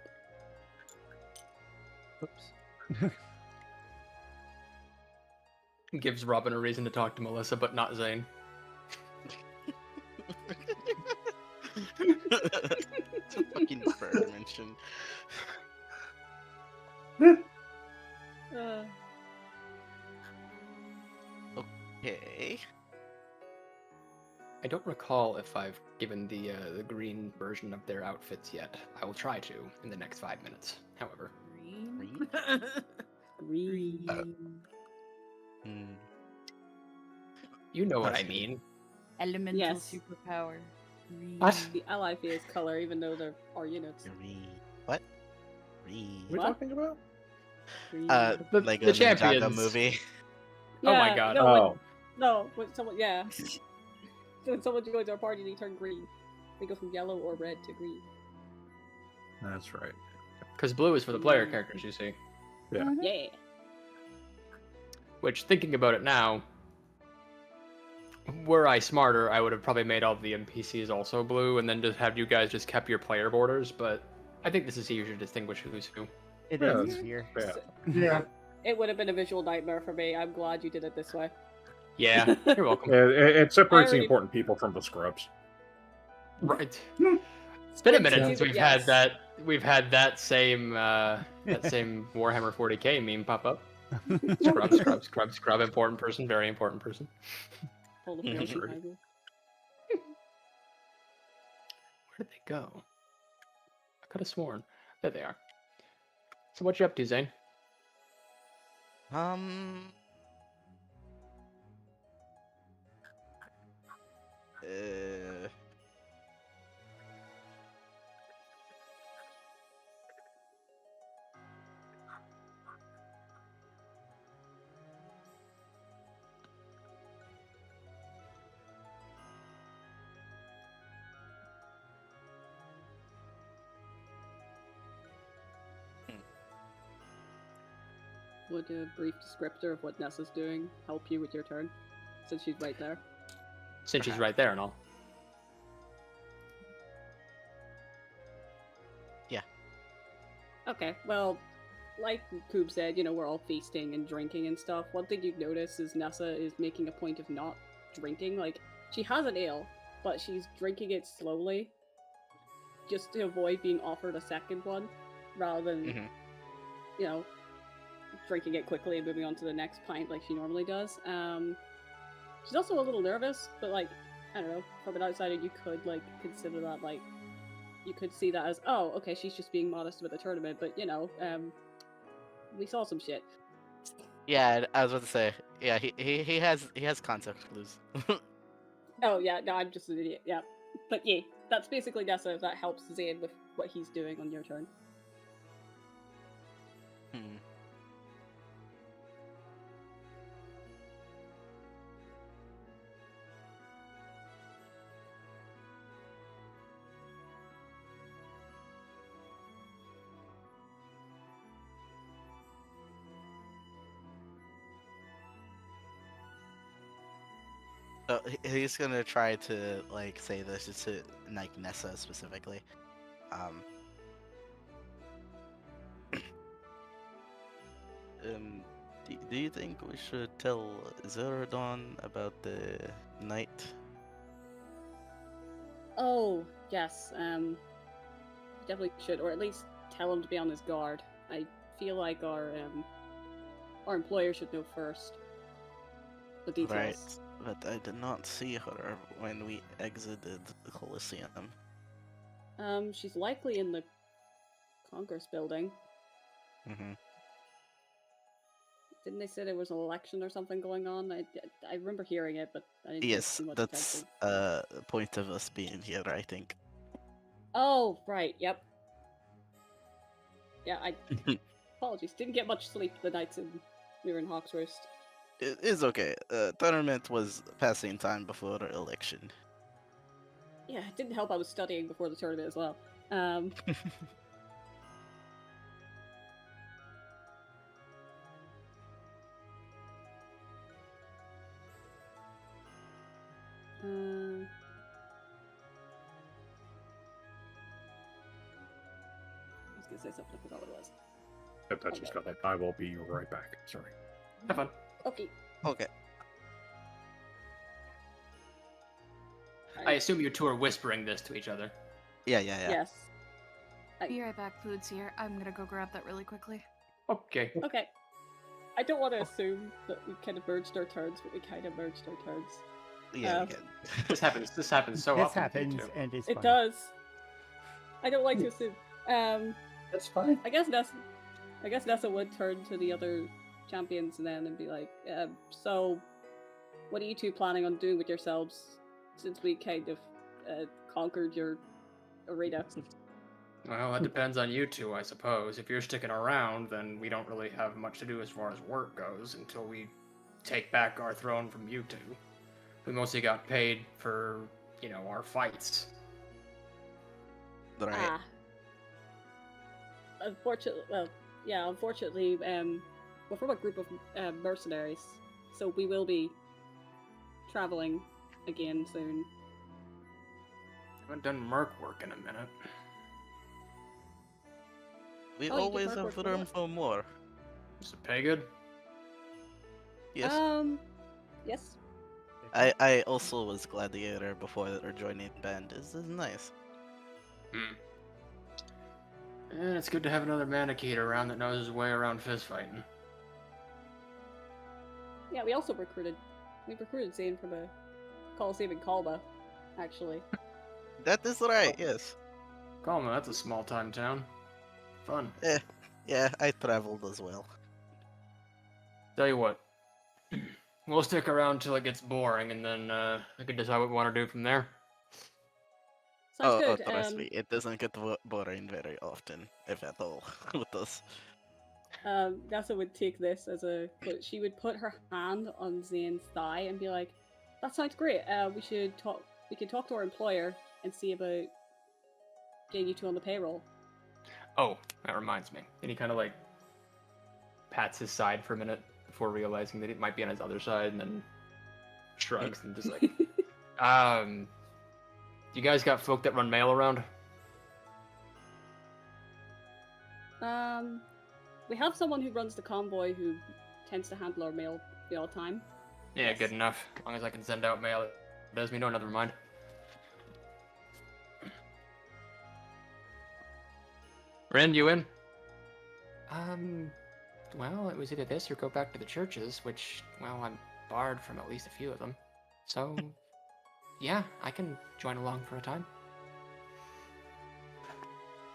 Oops. Gives Robin a reason to talk to Melissa, but not Zayn. It's a fucking bird dimension. Okay. I don't recall if I've given the green version of their outfits yet. I will try to in the next 5 minutes, however. Green. Green. Hmm. You know what I mean. Elemental Yes. superpower. Green. What? The ally phase color, even though there are units. Green. What? Green. what are we What? talking about? Green. The- Lego the Ninjago champions. movie. Oh my Yeah, god. No, Oh, no, when someone, yeah. When someone joins our party, they turn green. They go from yellow or red to green. that's right. Because blue is for the player characters, you see. Yeah. Yeah. Which, thinking about it now, were I smarter, I would have probably made all the NPCs also blue, and then just have you guys just kept your player borders, but I think this is easier to distinguish who's who. It Yeah, is that's here. Yeah. Yeah. It would have been a visual nightmare for me. I'm glad you did it this way. Yeah, you're welcome. It separates the already- important people from the scrubs. Right. It's been a minute Yeah. since we've Yes. had that. We've had that same Warhammer 40k meme pop up. Scrub. Important person, very important person. Hold the Mhm. frozen Sure. Bible. Where did they go? I could have sworn. There they are. So what you up to, Zane? Uh, Would a brief descriptor of what Nessa's doing help you with your turn? Since she's right there. Since she's right there and all. Yeah. Okay, well, like Coob said, we're all feasting and drinking and stuff. One thing you'd notice is Nessa is making a point of not drinking. Like, she has an ale, but she's drinking it slowly, just to avoid being offered a second one, rather than, Mm-hmm. Drinking it quickly and moving on to the next pint like she normally does. She's also a little nervous, but, like, I don't know, from an outsider, you could, like, consider that, like, you could see that as, oh, okay, she's just being modest about the tournament, but, we saw some shit. Yeah, I was about to say. Yeah, he has context clues. Oh, yeah, no, I'm just an idiot, yeah. But yeah, that's basically Nessa, if that helps Zayn with what he's doing on your turn. Hmm. So he's gonna try to like say this to like Nessa specifically. Do you think we should tell Zaradon about the night? Oh, yes, definitely should, or at least tell him to be on his guard. I feel like our employer should know first the details. Right, but I did not see her when we exited the Colosseum. She's likely in the Congress building. Mm-hmm. Didn't they say there was an election or something going on? I remember hearing it, but I didn't Yes, pay too much that's attention. the point of us being here, I think. Oh, right, yep. Yeah, apologies. Didn't get much sleep the nights we were in Hawksroost. It is okay. Tournament was passing time before the election. Yeah, it didn't help I was studying before the tournament as well. I was gonna say something, I forgot what it was. Yep, that's just got that. I will be right back. Sorry. Have fun. Okay. Okay. I assume you two are whispering this to each other. Yeah. Yes. Be right back, food's here. I'm gonna go grab that really quickly. Okay. Okay. I don't want to assume that we kind of merged our turns, but we kind of merged our turns. Yeah, we can. This happens so This often. with you happens, two. and it's It fun. does. I don't like to assume. That's fine. I guess Nessa would turn to the other champions then and be like, so what are you two planning on doing with yourselves since we kind of conquered your arena? Well, that depends on you two, I suppose. If you're sticking around, then we don't really have much to do as far as work goes until we take back our throne from you two. We mostly got paid for, our fights. Right. Unfortunately, we're from a group of mercenaries, so we will be traveling again soon. Haven't done merc work in a minute. We Oh, you did always merc work have for room what? for more. Is it pay good? Yes. Yes. I also was gladiator before joining band. This is nice. And it's good to have another Manakete around that knows his way around fist fighting. Yeah, we also recruited Zayn from a Coliseum in Kalba, actually. That is right. Yes. Calma, that's a small time town. Fun. Yeah, I traveled as well. Tell you what, we'll stick around till it gets boring, and then we can decide what we want to do from there. Sounds Oh, good. trust me, it doesn't get boring very often, if at all, with us. Nessa would take this as she would put her hand on Zayn's thigh and be like, "That sounds great. We can talk to our employer and see about getting you two on the payroll." Oh, that reminds me. And he kind of pats his side for a minute before realizing that it might be on his other side, and then shrugs and just you guys got folk that run mail around? We have someone who runs the convoy who tends to handle our mail the all time. Yeah, Yes. good enough. As long as I can send out mail, it does me no never mind. Ren, you in? Well, it was either this or go back to the churches, which, well, I'm barred from at least a few of them. So, yeah, I can join along for a time.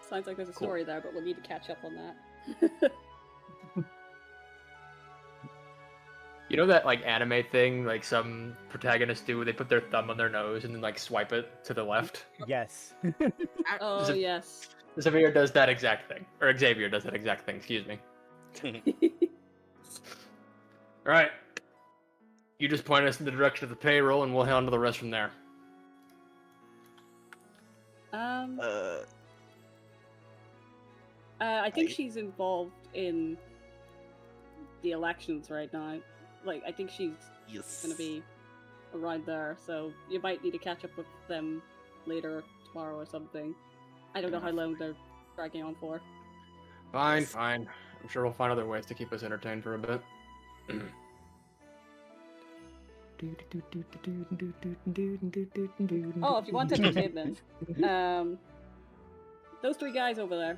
Sounds like there's a Cool. story there, but we'll need to catch up on that. You know that, like, anime thing, like, some protagonists do, where they put their thumb on their nose and then, like, swipe it to the left? Yes. Oh, Is it- yes. Xavier does that exact thing. Or Xavier does that exact thing, excuse me. Alright. You just point us in the direction of the payroll and we'll handle the rest from there. I think she's involved in the elections right now. Like, I think she's Yes. gonna be around there, so you might need to catch up with them later tomorrow or something. I don't know how long they're dragging on for. Fine, fine. I'm sure we'll find other ways to keep us entertained for a bit. Oh, if you want entertainment, those three guys over there,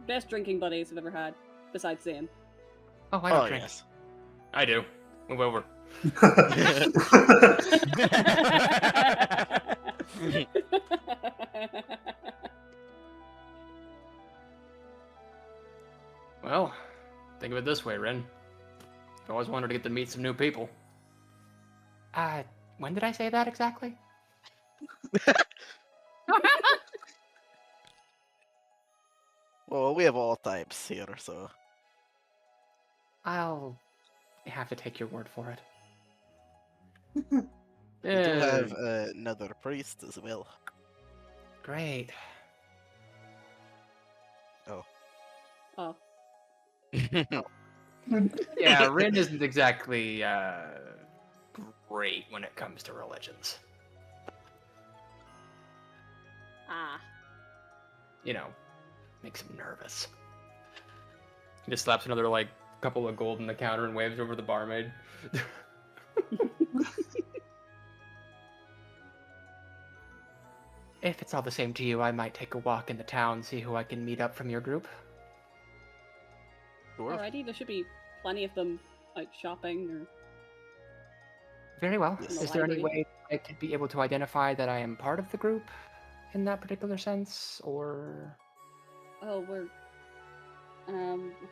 best drinking buddies I've ever had, besides Zayn. Oh, I don't Oh, drink. yes. I do. Move over. Well, think of it this way, Rin. I've always wanted to get to meet some new people. When did I say that exactly? Well, we have all types here, so. I'll have to take your word for it. We do have another priest as well. Great. Oh, Yeah, Rin isn't exactly great when it comes to religions. ah. You know, makes him nervous. He just slaps another, like, couple of gold on the counter and waves over the barmaid. If it's all the same to you, I might take a walk in the town, see who I can meet up from your group. Sure. Alrighty, there should be plenty of them out shopping or. Very well. Yes. Is there any Library. way I could be able to identify that I am part of the group in that particular sense, or... Oh, we're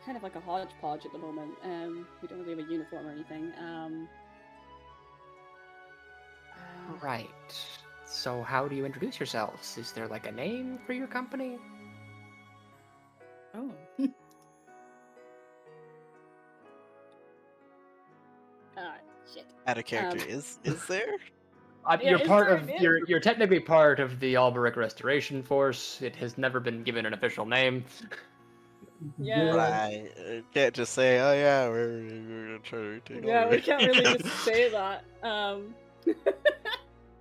kind of like a hodgepodge at the moment. We don't really have a uniform or anything. Right. So how do you introduce yourselves? Is there like a name for your company? Oh. Shit. Out of character, is there? Yeah, You're is part there of. a name? You're technically part of the Alberic Restoration Force. It has never been given an official name. Yeah. Right. Can't just say, oh yeah, we're trying to take Yeah, over. we can't really just say that.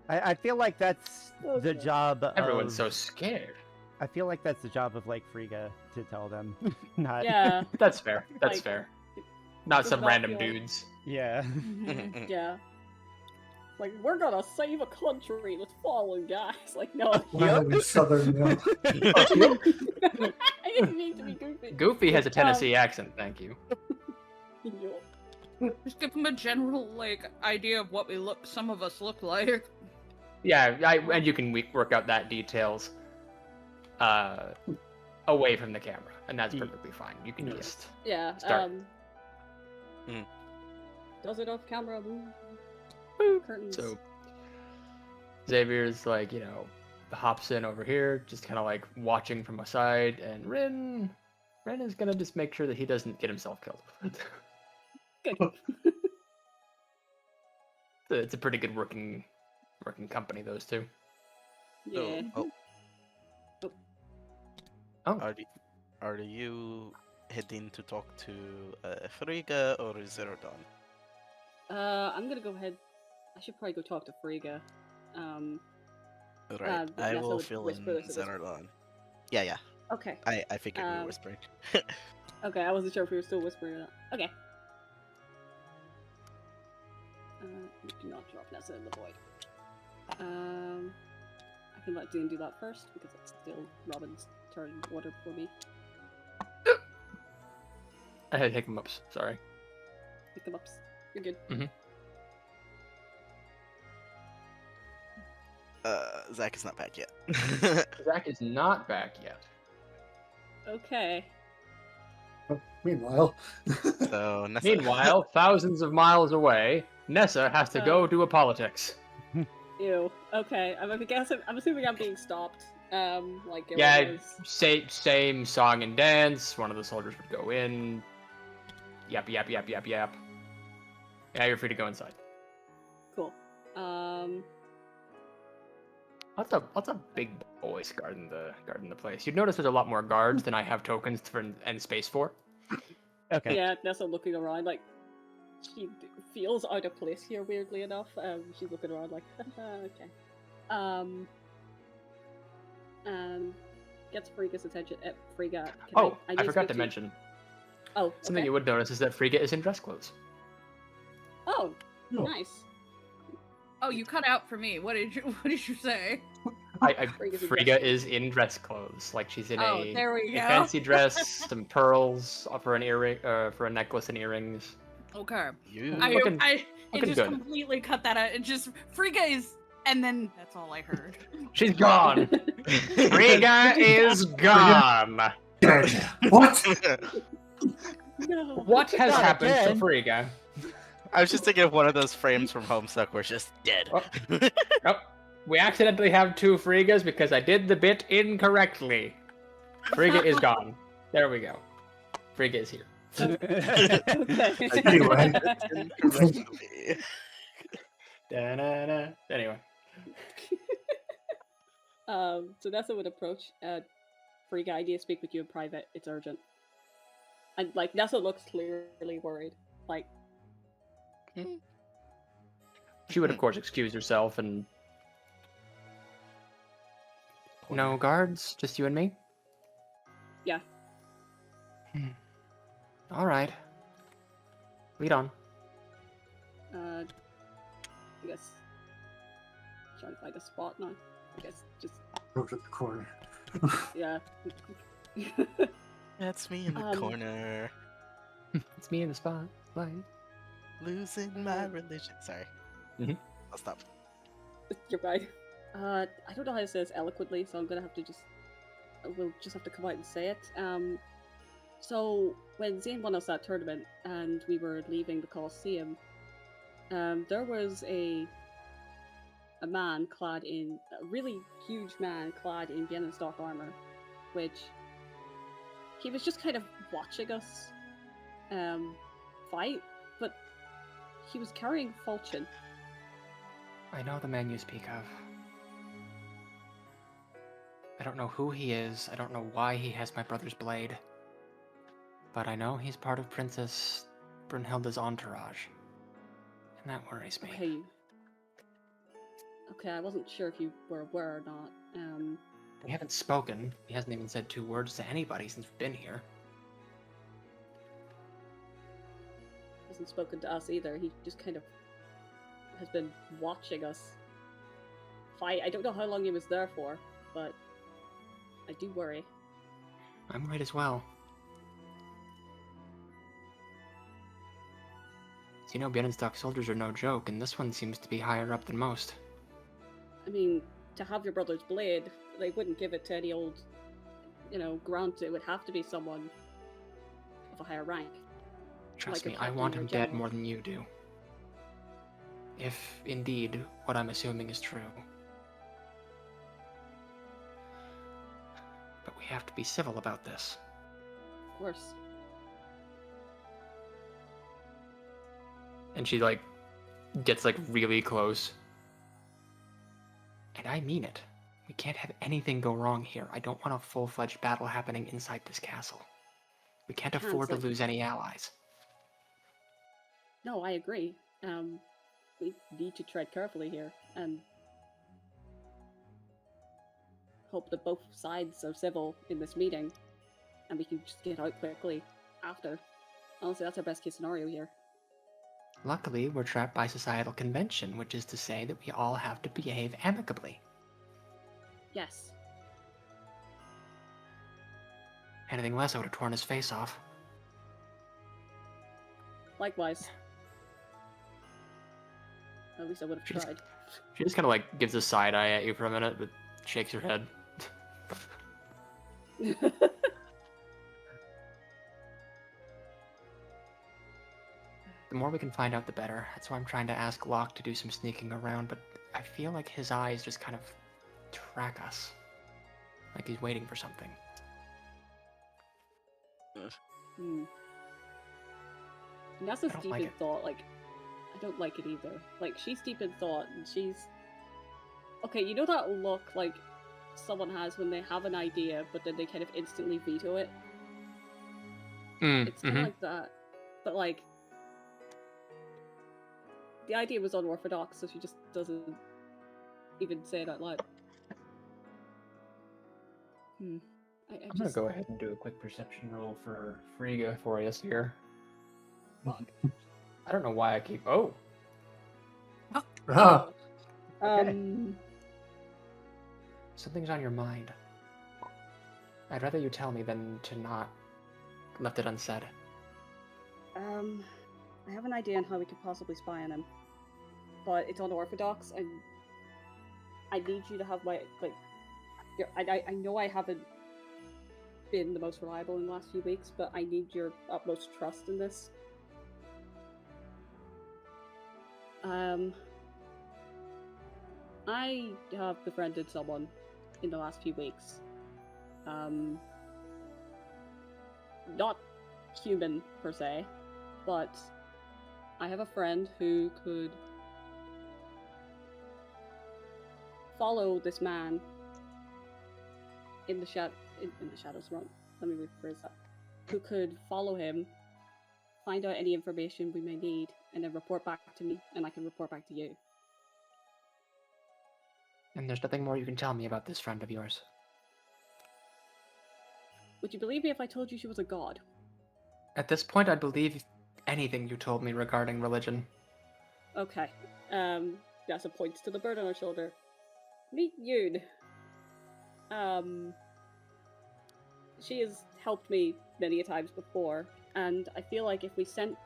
I feel like that's the Okay. job Everyone's of... so scared. I feel like that's the job of, like, Frigga to tell them. Not... Yeah. That's fair. That's Like, fair. Not does some not random feel- dudes. Yeah. Yeah. Like, we're gonna save a country. Let's follow, guys. Like, no. Wildly southern. I didn't mean to be goofy. Goofy has a Tennessee accent. Thank you. Yup. Just give them a general like idea of what some of us look like. Yeah, and you can work out that details away from the camera, and that's perfectly fine. You can just Yeah. Start. Does it off camera? Curtains. so. Xavier's like, you know, hops in over here, just kind of like watching from a side, and Rin is gonna just make sure that he doesn't get himself killed. Good. It's a pretty good working company, those two. Yeah. Oh, Oh, are you heading to talk to Frigga or Zaradon? I'm gonna go ahead. I should probably go talk to Frigga. Right, but I Nessa will would fill in whisper this at this- Zaradon. Yeah. Okay. I figured we were whispering. Okay, I wasn't sure if we were still whispering or not. Okay. Do not drop Nessa in the void. I can let Zayn do that first because it's still Robin's turn in order for me. I had to take them up. Sorry. Pick them ups. You're good. Zach is not back yet. Zach is not back yet. Okay. Meanwhile, So Nessa. Meanwhile, thousands of miles away, Nessa has to go do a politics. Ew. Okay. I'm assuming I'm being stopped. Like Geralt Yeah, was. same song and dance. One of the soldiers would go in. Yap. Yeah, you're free to go inside. Cool. Lots of big boys guarding the place. You'd notice there's a lot more guards than I have tokens for and space for. Okay. Yeah, Nessa looking around like she feels out of place here. Weirdly enough, she's looking around like, okay. Gets Frigga's attention. Frigga. I forgot to mention. Oh, Something okay. you would notice is that Frigga is in dress clothes. Oh, No. nice. Oh, you cut out for me. What did you say? Frigga is in dress clothes, like she's in There we a go. fancy dress, some pearls for an earring, for a necklace and earrings. Okay. You. I Looking just good. completely cut that out. It just Frigga is, and then that's all I heard. She's gone. Frigga is gone. What? No. What has Not happened to again. Frigga? I was just thinking of one of those frames from Homestuck where it's just dead. Oh, we accidentally have two Friggas because I did the bit incorrectly. Frigga is gone. There we go. Frigga is here. Okay. Anyway. Incorrectly. Da-na-na. Anyway. So Nessa would approach. Frigga, I need to speak with you in private. It's urgent. And like Nessa looks clearly worried. Like, She would, of course, excuse herself and... No guards? Just you and me? Yeah. Alright. Lead on. I guess trying to find a spot now. I guess just Go to the corner. yeah. That's me in the corner, It's me in the spotlight. losing my religion. Sorry. Mhm. I'll stop. You're right. I don't know how to say this eloquently, so I'm gonna have to we'll just have to come out and say it. So when Zayn won us that tournament and we were leaving the Colosseum, there was a man clad in a really huge man clad in Bienenstock armor, which he was just kind of watching us fight, but he was carrying falchion. I know the man you speak of. I don't know who he is. I don't know why he has my brother's blade. But I know he's part of Princess Brunhilde's entourage. And that worries me. Okay, I wasn't sure if you were aware or not. We haven't spoken. He hasn't even said two words to anybody since we've been here. Hasn't spoken to us either. He just kind of has been watching us fight. I don't know how long he was there for, but I do worry. I'm worried as well. So you know, Bienenstock soldiers are no joke, and this one seems to be higher up than most. I mean, to have your brother's blade, they wouldn't give it to any old, grunt. It would have to be someone of a higher rank. Trust Like a me, I captain want or him dead general. more than you do. If, indeed, what I'm assuming is true. But we have to be civil about this. Of course. And she, gets, really close. And I mean it. We can't have anything go wrong here. I don't want a full-fledged battle happening inside this castle. We can't afford to Sounds like- lose any allies. No, I agree. We need to tread carefully here, and hope that both sides are civil in this meeting, and we can just get out quickly after. Honestly, that's our best case scenario here. Luckily, we're trapped by societal convention, which is to say that we all have to behave amicably. Yes. Anything less, I would have torn his face off. Likewise. At least I would have She's- tried. She just kind of like gives a side eye at you for a minute, but shakes her head. The more we can find out, the better. That's why I'm trying to ask Locke to do some sneaking around, but I feel like his eyes just kind of track us. Like he's waiting for something. Nessa's I don't deep like in it. thought. Like, I don't like it either. Like, she's deep in thought, and she's... Okay, you know that look, like, someone has when they have an idea, but then they kind of instantly veto it? It's kind of like that. But, like... The idea was unorthodox, so she just doesn't even say it out loud. I'm gonna go ahead and do a quick perception roll for Frigga for us here. I don't know why I keep. Oh, Ah, something's on your mind. I'd rather you tell me than to not left it unsaid. I have an idea on how we could possibly spy on him, but it's unorthodox, and I need you to have my I know I haven't been the most reliable in the last few weeks, but I need your utmost trust in this. I have befriended someone in the last few weeks. Not human per se, but I have a friend who could follow this man in the shadows. Wrong. Let me rephrase that. Who could follow him, find out any information we may need, and then report back to me, and I can report back to you. And there's nothing more you can tell me about this friend of yours. Would you believe me if I told you she was a god? At this point, I'd believe anything you told me regarding religion. Okay. Nessa points to the bird on her shoulder. Meet Yoon. She has helped me many a times before, and I feel like if we sent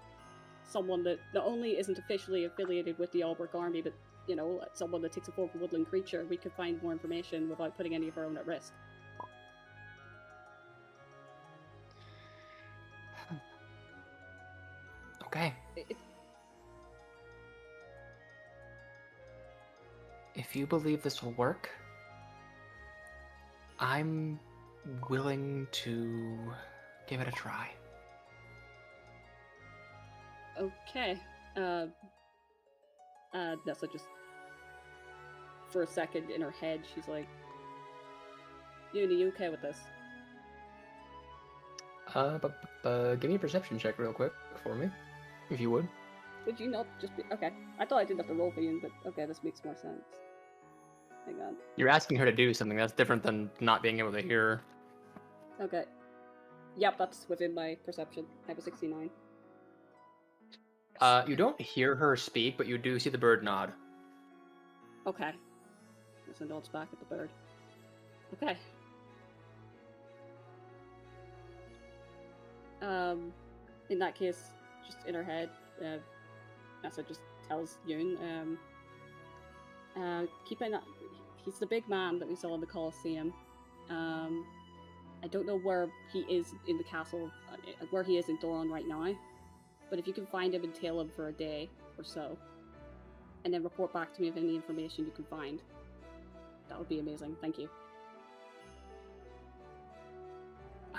someone that not only isn't officially affiliated with the Albrecht army, but, you know, someone that takes a form of a woodland creature, we could find more information without putting any of our own at risk. Okay. It- If you believe this will work, I'm willing to give it a try. Okay. Nessa just, for a second in her head, she's like, Yoon, are you okay with this? Give me a perception check real quick for me, if you would. Would you not just be... Okay, I thought I didn't have to roll for you, but okay, this makes more sense. Hang on. You're asking her to do something that's different than not being able to hear. Okay. Yep, that's within my perception. I have a 69. You don't hear her speak, but you do see the bird nod. Okay. Nessa nods back at the bird. Okay. In that case, just in her head, Nessa just tells Yoon, keep an eye. He's the big man that we saw in the Colosseum. I don't know where he is in the castle, where he is in Doron right now, but if you can find him and tail him for a day or so, and then report back to me of any information you can find, that would be amazing. Thank you.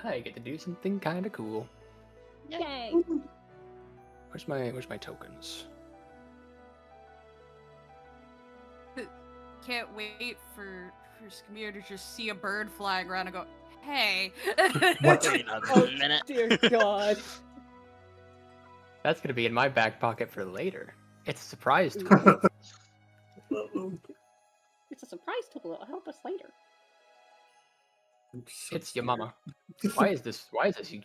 I get to do something kind of cool. Yay! Where's my tokens? Can't wait for Skimir to just see a bird flying around and go, hey. What? Wait a minute. Dear God. That's gonna be in my back pocket for later. It's a surprise tool. It's a surprise tool. It'll help us later. So It's your scared. mama. Why is this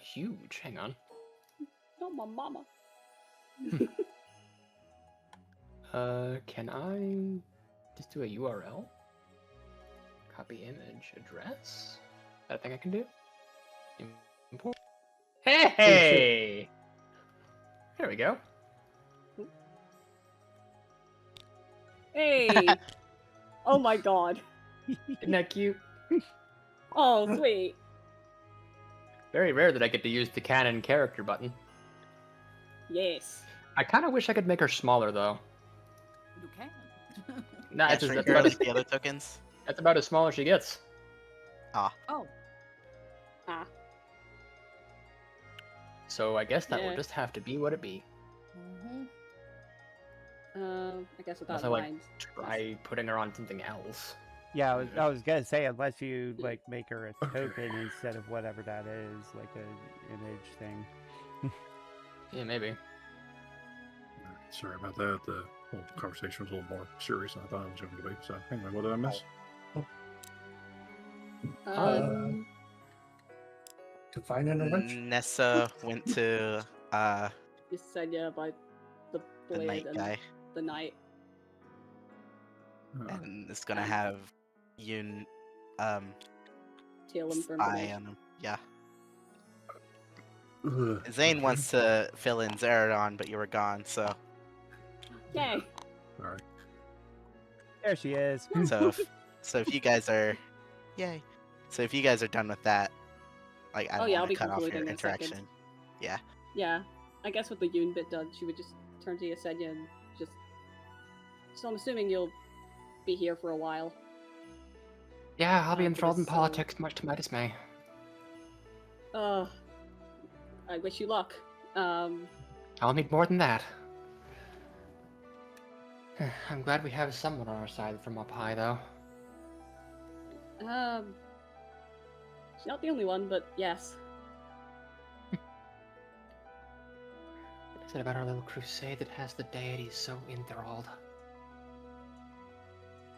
huge? Hang on. Not my mama. Can I just do a URL? Copy image address? Is that a thing I can do? Import. Hey! There we go. Hey! Oh my god. Isn't that cute? Oh, sweet. Very rare that I get to use the canon character button. Yes. I kind of wish I could make her smaller, though. You can. Nah, Yeah, it's shrink that's her about, like as, the other tokens. that's about as small as she gets. Oh. Ah. So I guess that Yeah. will just have to be what it be. Mhm. I guess with that Unless I, in like, mind. Try putting her on something else. Yeah, I was gonna say, unless you like make her a token instead of whatever that is, like a image thing. Yeah, maybe. Sorry about that. The whole conversation was a little more serious than I thought it was going to be. So, anyway, what did I miss? Define intervention. Nessa went to You said yeah about the the blade night and guy, the knight. and it's gonna have Yoon Tail him for spy information. on him. Yeah. Ugh. Zayn wants to fill in Zaradon, but you were gone, so Yay! All right. There she is. so if you guys are, yay. So if you guys are done with that, like I Oh, don't yeah, I'll want be to cut off concluding your in a second. interaction. Yeah. Yeah. I guess what the Yoon bit done, she would just turn to Yesenia and just. So I'm assuming you'll be here for a while. Yeah, I'll be for enthralled in this, politics, much to my dismay. I wish you luck. I'll need more than that. I'm glad we have someone on our side from up high, though. She's not the only one, but yes. What is it about our little crusade that has the deities so enthralled?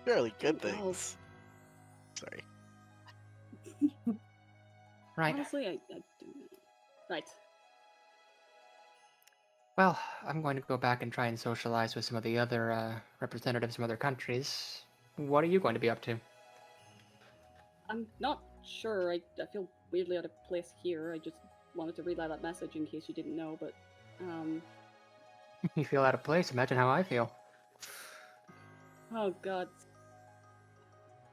Fairly good Oh, wow. things. Sorry. Right. Honestly, I do know. Right. Well, I'm going to go back and try and socialize with some of the other representatives from other countries. What are you going to be up to? I'm not sure. I feel weirdly out of place here. I just wanted to relay that message in case you didn't know, but You feel out of place. Imagine how I feel. oh god.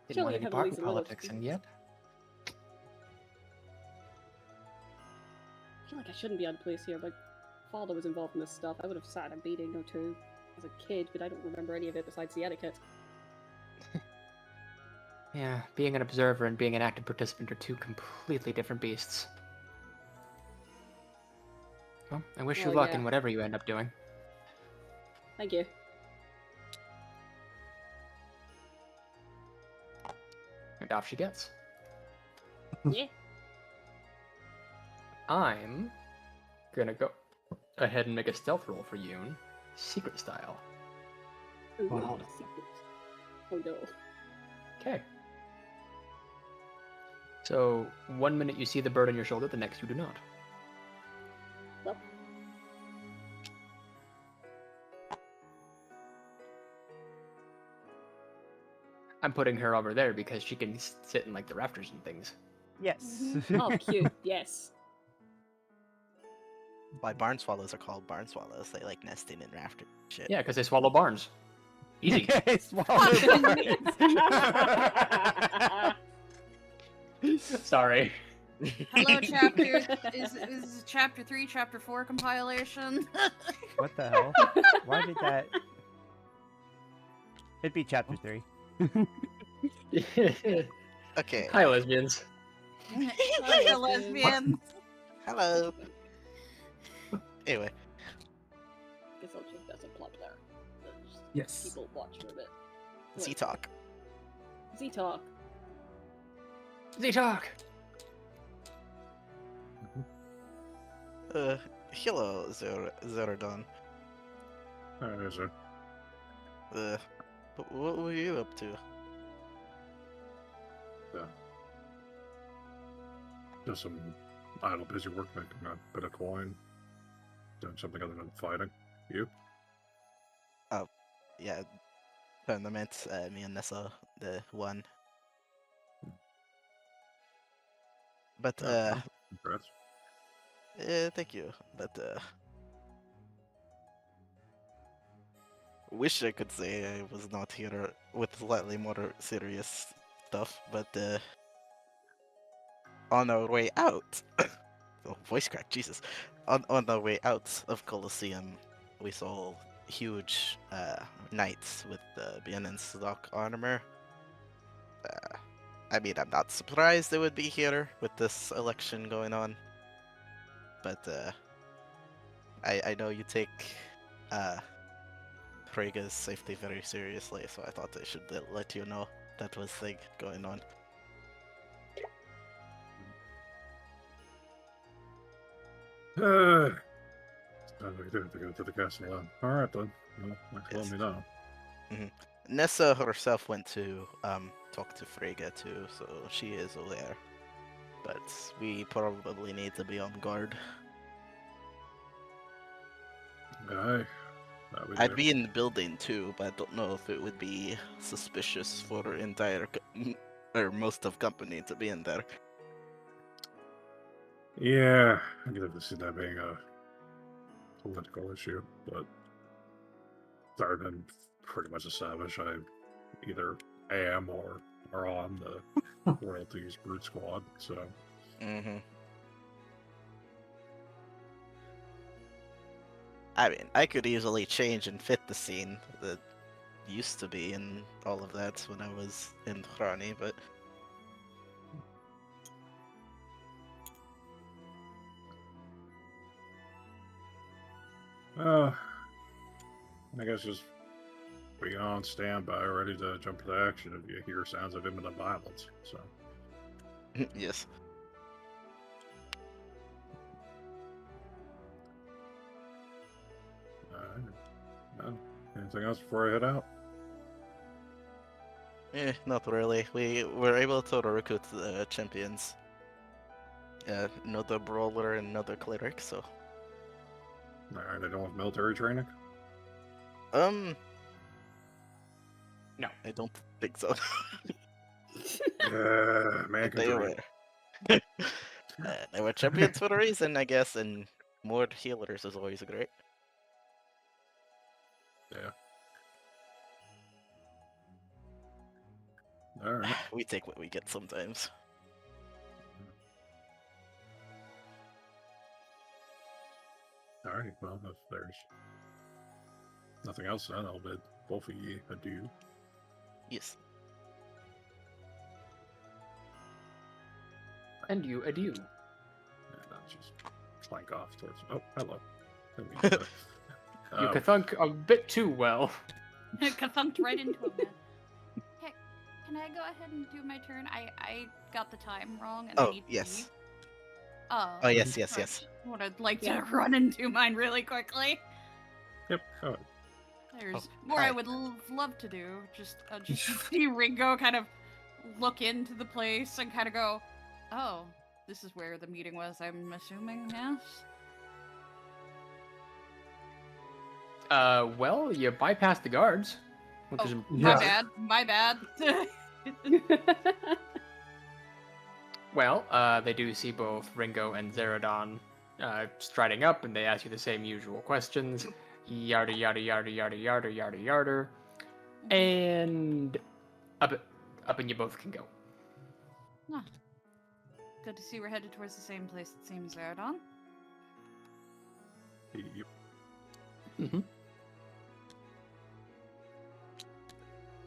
Didn't Surely want you any have at part in least a little politics, and yet. I feel like I shouldn't be out of place here. My father was involved in this stuff. I would have sat in a meeting or two as a kid, but I don't remember any of it besides the etiquette. Yeah, being an observer and being an active participant are two completely different beasts. Well, I wish you Oh, luck yeah. in whatever you end up doing. Thank you. And off she gets. Yeah. I'm gonna go ahead and make a stealth roll for Yoon, secret style. Ooh, Wow. secret. Oh no. Okay. So, 1 minute you see the bird on your shoulder, the next you do not. Well. I'm putting her over there because she can sit in like the rafters and things. Yes. Oh, cute. Yes. Why barn swallows are called barn swallows? They like nesting in rafter shit. Yeah, because they swallow barns. Easy. Swallow Sorry. Hello, chapter. Is chapter 3, chapter 4 compilation? What the hell? Why did that? It'd be chapter 3. Okay. Hi, lesbians. Hi, lesbian. Hello. Anyway, Guess I'll just that's a plot there. Just Yes. People watch for a bit. Z talk. Z-Talk. Z-Talk! Hello, Zaradon. Is it? What were you up to? Just some idle, busy work making a bit of coin. Doing something other than fighting. You? Yeah, tournament. Me and Nessa, the one. But Yeah, congrats. thank you. But wish I could say I was not here with slightly more serious stuff. But on our way out, oh, voice crack, Jesus. On our way out of Colosseum, we saw huge knights with Bien stock armor. I mean, I'm not surprised they would be here with this election going on. But I know you take Frega's safety very seriously, so I thought I should let you know that was thing going on. Sounds like you have to go to the castle then. Alright then. Well, thanks for letting me know. Nessa herself went to talk to Frega too, so she is aware. But we probably need to be on guard. Aye. I'd be in the building too, but I don't know if it would be suspicious for or most of company to be in there. Yeah, I could have to see that being a political issue, but Zaradon pretty much established I either am or are on the royalties brute squad, so. I mean, I could easily change and fit the scene that used to be in all of that when I was in Hrani, but I guess just be on standby, ready to jump to action if you hear sounds of imminent violence. So, yes. Anything else before I head out? Not really. We were able to recruit the champions. Another brawler and another cleric, so. Alright, I don't have military training? No. No. I don't think so. Man, They can were. dream. They were champions for a reason, I guess, and more healers is always great. Yeah. Alright. We take what we get sometimes. Alright, well, if there's nothing else, then I'll bid both of ye adieu. Yes. And you adieu. And I'll just clank off towards. Oh, hello. Didn't mean to- You kathunk a bit too well. Kathunked right into him. Hey, can I go ahead and do my turn? I got the time wrong and I Oh, need to yes. leave. Oh. Oh, yes. I would like to run and do mine really quickly. Yep. Oh, There's more I hi. would love to do. Just see Ringo kind of look into the place and kind of go, oh, this is where the meeting was, I'm assuming, yes? Well, you bypassed the guards. Which is My bad. Well, they do see both Ringo and Zaradon striding up, and they ask you the same usual questions. Yada yada yada yada yada yada yada. And up and you both can go. Huh. Good to see we're headed towards the same place, it seems, Zaradon. yep. Mm-hmm.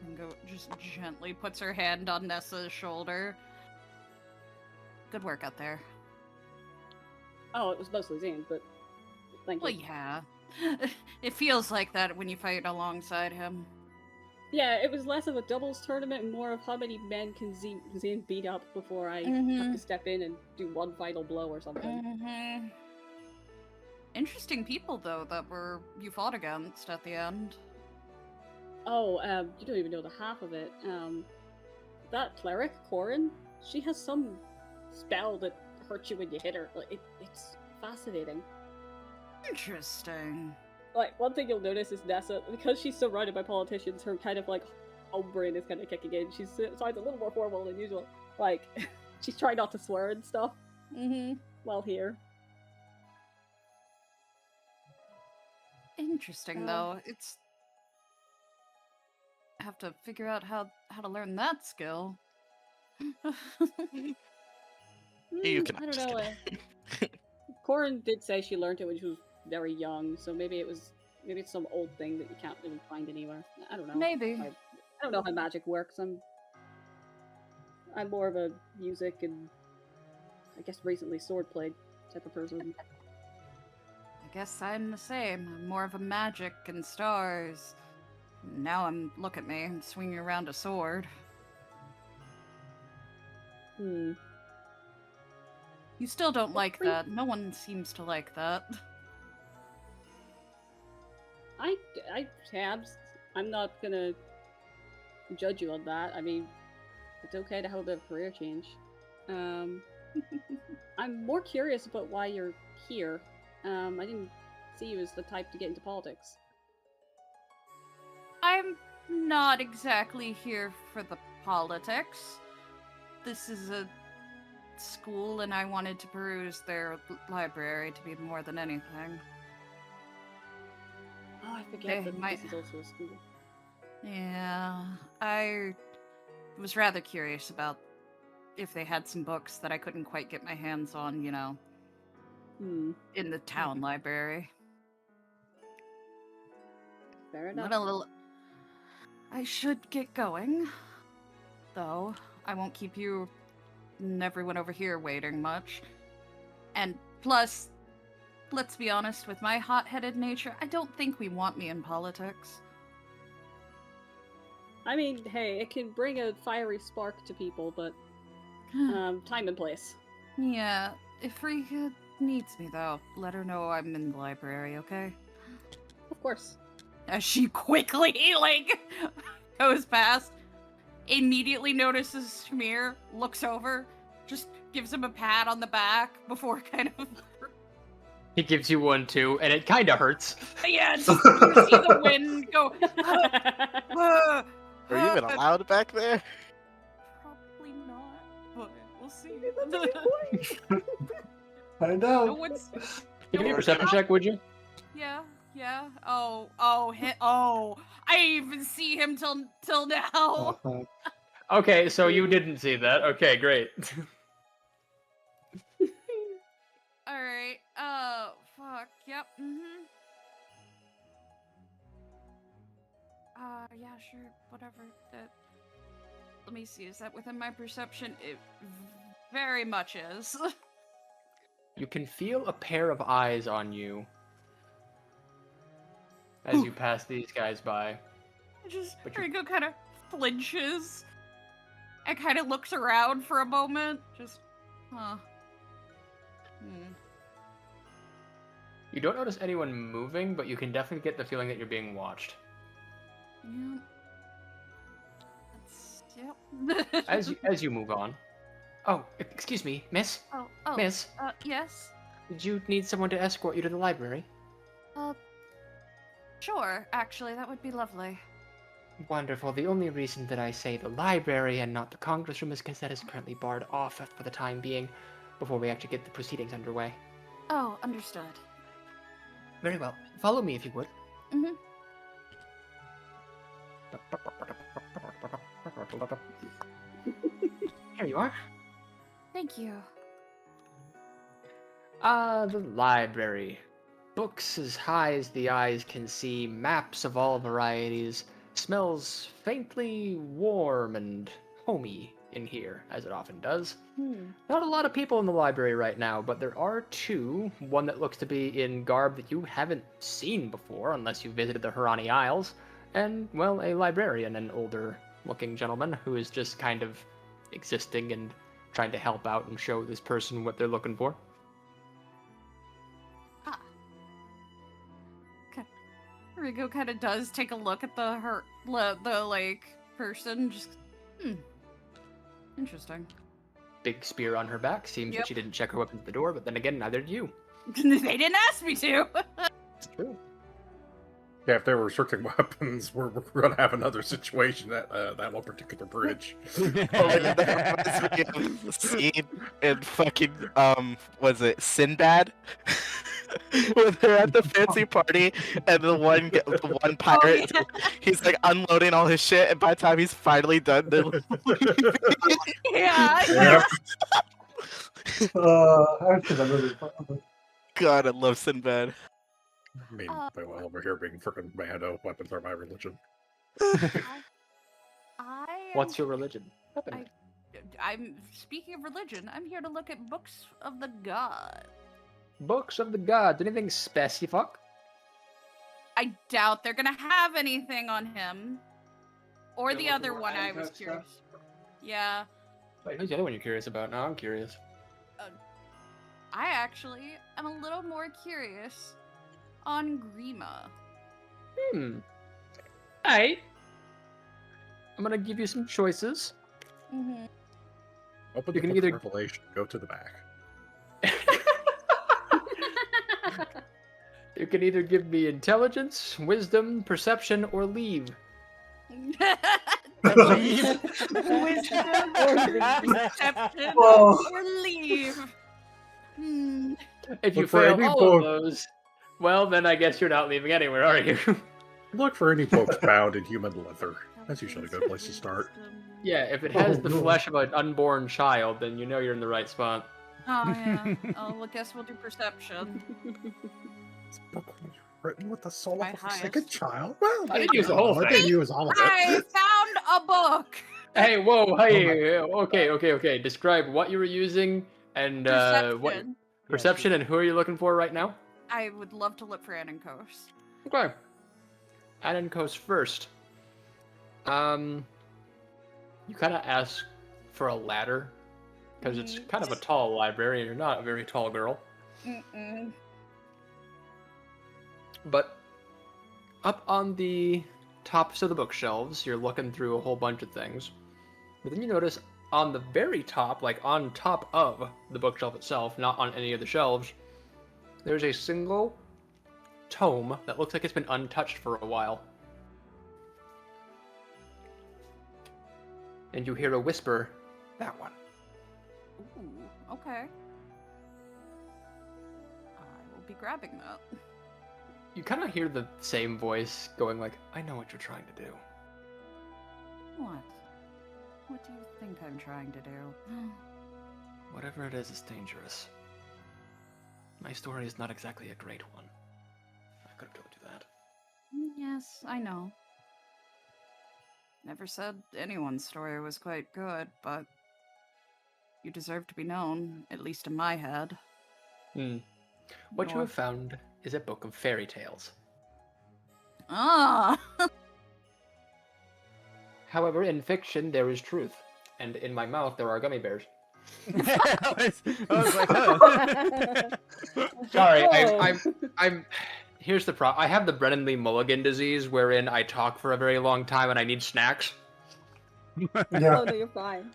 Ringo just gently puts her hand on Nessa's shoulder. Good work out there. Oh, it was mostly Zayn, but thank you. Well, yeah. It feels like that when you fight alongside him. Yeah, it was less of a doubles tournament and more of how many men can Zayn beat up before I have to step in and do one final blow or something. Interesting people, though, that you fought against at the end. Oh, you don't even know the half of it. That cleric, Corin, she has some spell that hurt you when you hit her. Like, it's fascinating. Interesting. Like, one thing you'll notice is Nessa, because she's surrounded by politicians, her kind of, like, home brain is kind of kicking in. She sounds a little more formal than usual. Like, she's trying not to swear and stuff while here. Interesting, though. It's... I have to figure out how to learn that skill. You can I don't just know. Corin did say she learned it when she was very young, so maybe it's some old thing that you can't really find anywhere. I don't know. Maybe. I don't know how magic works. I'm more of a music and I guess recently swordplay type of person. I guess I'm the same. I'm more of a magic and stars. Now look at me, I'm swinging around a sword. You still don't like that. No one seems to like that. I'm not gonna judge you on that. I mean, it's okay to have a bit of career change. I'm more curious about why you're here. I didn't see you as the type to get into politics. I'm not exactly here for the politics. This is a school, and I wanted to peruse their library to be more than anything. Oh, I forget that this is also a school. Yeah, I was rather curious about if they had some books that I couldn't quite get my hands on, in the town library. Fair enough. I should get going, though. I won't keep you and everyone over here waiting much. And plus, let's be honest, with my hot-headed nature, I don't think we want me in politics. I mean, hey, it can bring a fiery spark to people, but time and place. Yeah, if Rika needs me, though, let her know I'm in the library, okay? Of course. As she quickly, goes past, immediately notices Shamir, looks over, just gives him a pat on the back before kind of... He gives you one too, and it kind of hurts. Yeah, just, you see the wind go... Are you even allowed back there? Probably not, but we'll see. I know. No one's... Give me a perception check, would you? Yeah. I even see him till now. Okay, so you didn't see that. Okay, great. Alright, fuck, yep, yeah, sure, whatever, let me see, is that within my perception? It very much is. You can feel a pair of eyes on you as you pass these guys by. Ringo kind of flinches and kind of looks around for a moment. You don't notice anyone moving, but you can definitely get the feeling that you're being watched. Yep. As you move on. Oh, excuse me, miss? Oh. Miss? Yes? Did you need someone to escort you to the library? Sure, actually, that would be lovely. Wonderful. The only reason that I say the library and not the Congress room is because that is currently barred off for the time being, before we actually get the proceedings underway. Oh, understood. Very well. Follow me if you would. Here you are. Thank you. The library. Books as high as the eyes can see, maps of all varieties. Smells faintly warm and homey in here, as it often does. Not a lot of people in the library right now, but there are two. One that looks to be in garb that you haven't seen before, unless you visited the Harani Isles. And, well, a librarian, an older-looking gentleman who is just kind of existing and trying to help out and show this person what they're looking for. Ringo kind of does take a look at the person, just, interesting. big spear on her back. Seems that she didn't check her weapons at the door, but then again, neither did you. They didn't ask me to. It's true. Yeah, if there were restricting weapons, we're gonna have another situation at that one particular bridge. Oh my God, that reminds me of the scene in fucking was it Sinbad? When they're at the fancy party and the one pirate, he's like unloading all his shit, and by the time he's finally done, they're Yeah. Yep. I have to remember. God, I love Sinbad. I mean, well, over here being freaking Mando, weapons are my religion. What's your religion? I'm speaking of religion. I'm here to look at books of the gods. Books of the gods. Anything specific? I doubt they're gonna have anything on him, or Don't the look other at one I Ryan was type curious. stuff? Yeah, Wait, who's the other one you're curious about? Now I'm curious. I actually am a little more curious on Grima. Alright. I'm gonna give you some choices. Mm-hmm. Open You the can book either- of Revelation, go to the back. You can either give me intelligence, wisdom, perception, or leave. Wisdom, perception, Whoa. or leave. Hmm. If you Look for fail any all book. of those, well, then I guess you're not leaving anywhere, are you? Look for any books bound in human leather. That's usually a good place to start. Yeah, if it has the no. flesh of an unborn child, then you know you're in the right spot. Oh yeah. Oh, well, guess we'll do perception. This book was written with the soul My of a forsaken highest. child. Well, I didn't use the whole I didn't thing. use all of I it. found a book. Hey, whoa, hey, okay. Describe what you were using and what Perception. perception and who are you looking for right now? I would love to look for Anankos. Okay. Anankos first. You kind of ask for a ladder because it's kind of a tall library and you're not a very tall girl. Mm-mm. But up on the tops of the bookshelves, you're looking through a whole bunch of things. But then you notice on the very top, like on top of the bookshelf itself, not on any of the shelves, there's a single tome that looks like it's been untouched for a while. And you hear a whisper, that one. Ooh, okay. I will be grabbing that. You kind of hear the same voice going like, I know what you're trying to do. What? What do you think I'm trying to do? Whatever it is dangerous. My story is not exactly a great one. I could have told you that. Yes, I know. Never said anyone's story was quite good, but you deserve to be known, at least in my head. What you Nor- have found is a book of fairy tales. Ah! However, in fiction, there is truth. And in my mouth, there are gummy bears. I was like, oh. Sorry, Whoa. I'm. Here's the problem. I have the Brennan Lee Mulligan disease, wherein I talk for a very long time and I need snacks. Oh, Yeah. no, you're fine.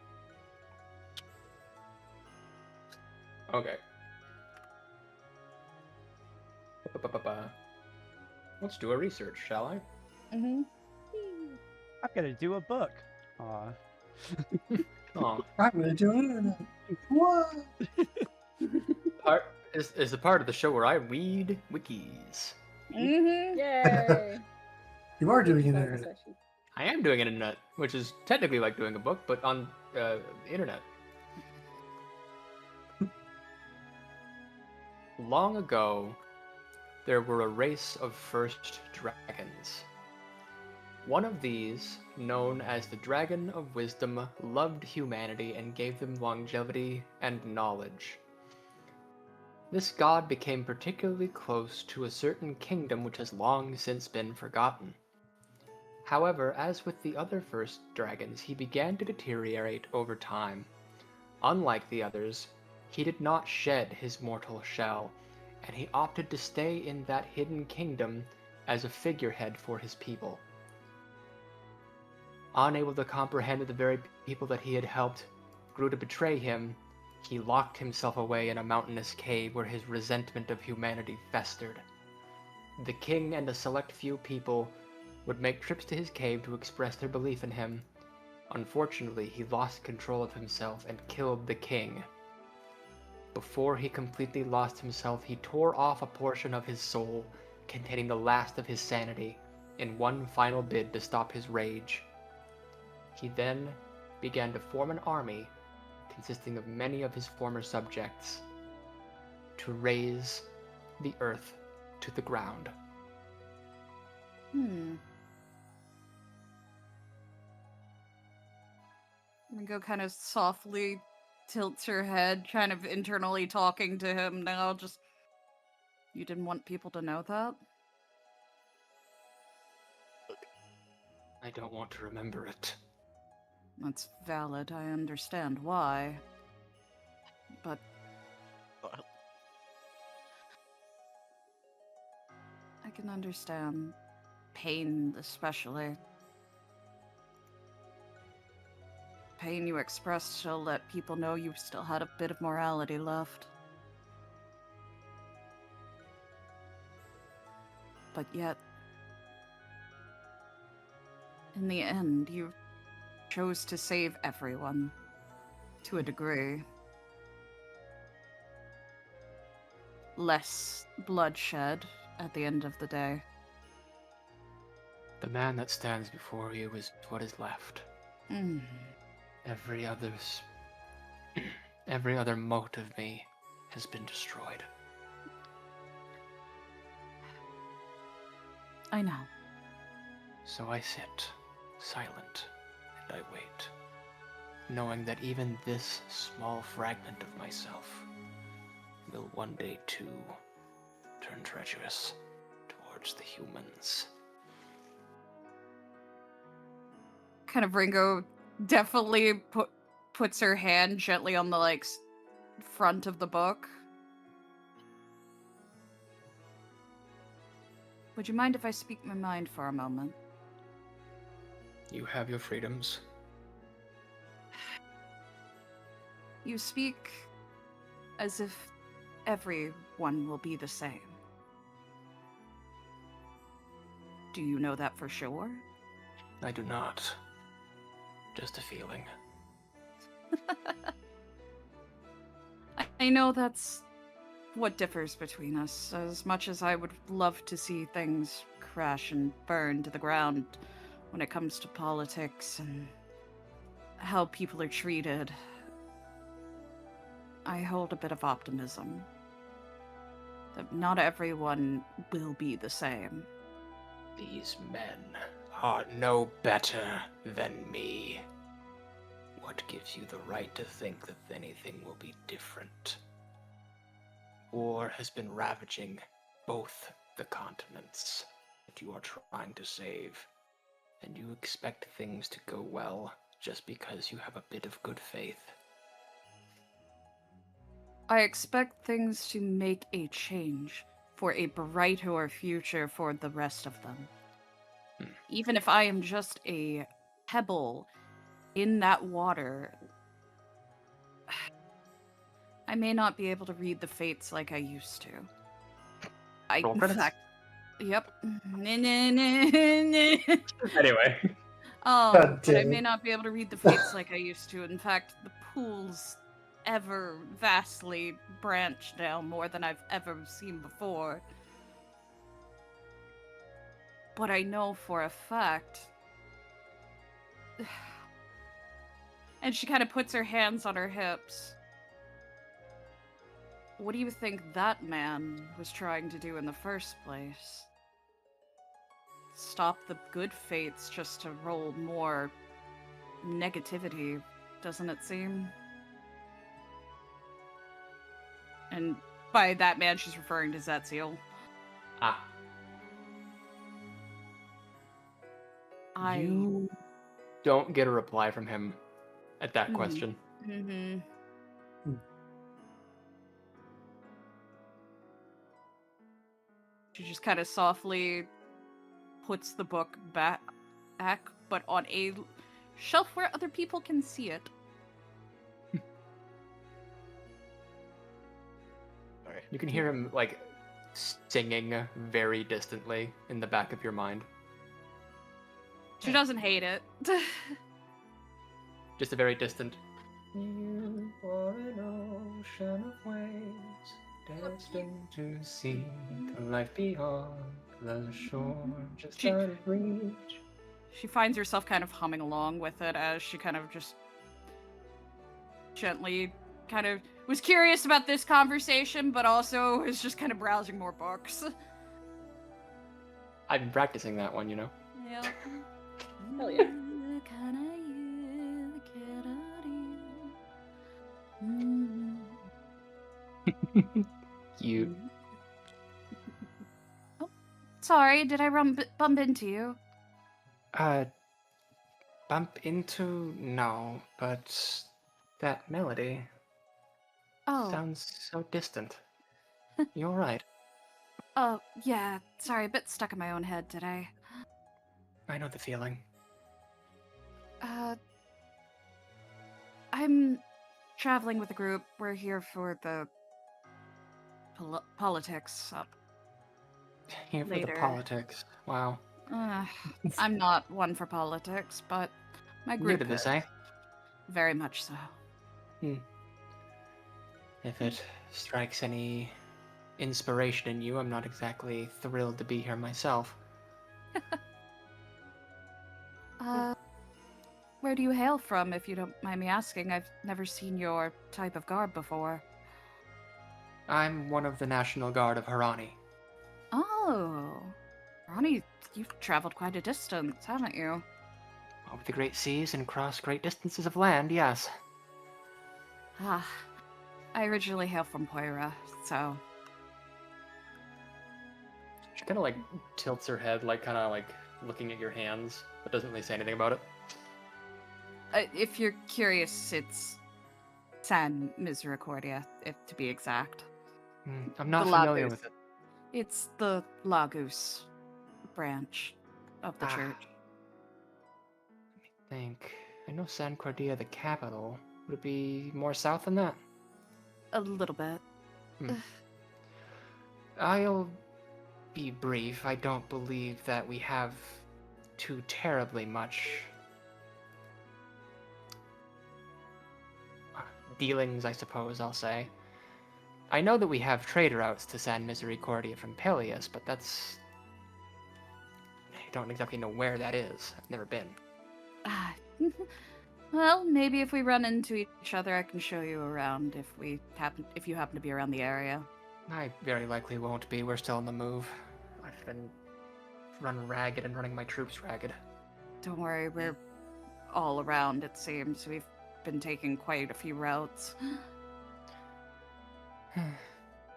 Okay. Ba-ba-ba-ba. Let's do a research, shall I? Mm-hmm. I'm gonna do a book. Aw. Oh, I'm gonna do it. What? part is the part of the show where I read wikis. Mm-hmm. Yay! You are doing it. Fun Internet. session. I am doing an internet, which is technically like doing a book, but on the internet. Long ago, there were a race of first dragons. One of these, known as the Dragon of Wisdom, loved humanity and gave them longevity and knowledge. This god became particularly close to a certain kingdom which has long since been forgotten. However, as with the other first dragons, he began to deteriorate over time. Unlike the others, he did not shed his mortal shell, and he opted to stay in that hidden kingdom as a figurehead for his people. Unable to comprehend the very people that he had helped, grew to betray him, he locked himself away in a mountainous cave where his resentment of humanity festered. The king and a select few people would make trips to his cave to express their belief in him. Unfortunately, he lost control of himself and killed the king. Before he completely lost himself, he tore off a portion of his soul, containing the last of his sanity, in one final bid to stop his rage. He then began to form an army consisting of many of his former subjects to raise the earth to the ground. Ringo kind of softly tilts her head, kind of internally talking to him now. Just, you didn't want people to know that? I don't want to remember it. That's valid. I understand why. But I can understand pain, especially. Pain you expressed to let people know you still had a bit of morality left. But yet, in the end, you chose to save everyone, to a degree. Less bloodshed at the end of the day. The man that stands before you is what is left. Every other mote of me has been destroyed. I know. So I sit, silent, and I wait, knowing that even this small fragment of myself will one day too turn treacherous towards the humans. Kind of Ringo definitely puts her hand gently on the front of the book. Would you mind if I speak my mind for a moment? You have your freedoms. You speak as if everyone will be the same. Do you know that for sure? I do not. Just a feeling. I know that's what differs between us. As much as I would love to see things crash and burn to the ground when it comes to politics and how people are treated, I hold a bit of optimism that not everyone will be the same. These men are no better than me. What gives you the right to think that anything will be different? War has been ravaging both the continents that you are trying to save, and you expect things to go well just because you have a bit of good faith. I expect things to make a change for a brighter future for the rest of them. Even if I am just a pebble in that water, I may not be able to read the fates like I used to. Roll credits. Yep. Anyway. But I may not be able to read the fates like I used to. In fact, the pool's ever vastly branched now, more than I've ever seen before. But I know for a fact... And she kind of puts her hands on her hips. What do you think that man was trying to do in the first place? Stop the good fates just to roll more negativity, doesn't it seem? And by that man, she's referring to Zetziel. You don't get a reply from him at that question. Mm-hmm. She just kind of softly puts the book back, but on a shelf where other people can see it. You can hear him like singing very distantly in the back of your mind. She doesn't hate it. Just a very distant. You are an ocean of waves, destined to see the life beyond the shore, just She- out of reach. She finds herself kind of humming along with it as she kind of just gently kind of was curious about this conversation, but also is just kind of browsing more books. I've been practicing that one, you know. Yeah. Hell yeah. You. Oh, sorry, did I bump into you? Bump into? No, but that melody Oh, sounds so distant. You're right. oh, yeah, sorry, a bit stuck in my own head today. I know the feeling. I'm traveling with a group. We're here for the politics. Here for Later. the politics. Wow. I'm not one for politics, but my group New to this, is. eh? Very much so. If it strikes any inspiration in you, I'm not exactly thrilled to be here myself. Where do you hail from, if you don't mind me asking? I've never seen your type of garb before. I'm one of the National Guard of Harani. Oh, Ronnie, you've traveled quite a distance, haven't you? Over the great seas and across great distances of land, yes. Ah, I originally hail from Poira, so... She kind of like tilts her head, like kind of like looking at your hands, but doesn't really say anything about it. If you're curious, it's San Misericordia, if to be exact. I'm not The familiar Lagos. with it. It's the Lagos branch of the Ah. church. I know San Cordia, the capital. Would it be more south than that? A little bit. I'll be brief. I don't believe that we have too terribly much dealings, I suppose I'll say. I know that we have trade routes to San Misericordia from Peleus, but that's... I don't exactly know where that is. I've never been. Ah, well, maybe if we run into each other, I can show you around if you happen to be around the area. I very likely won't be. We're still on the move. I've been run ragged and running my troops ragged. Don't worry, we're all around, it seems. We've been taking quite a few routes.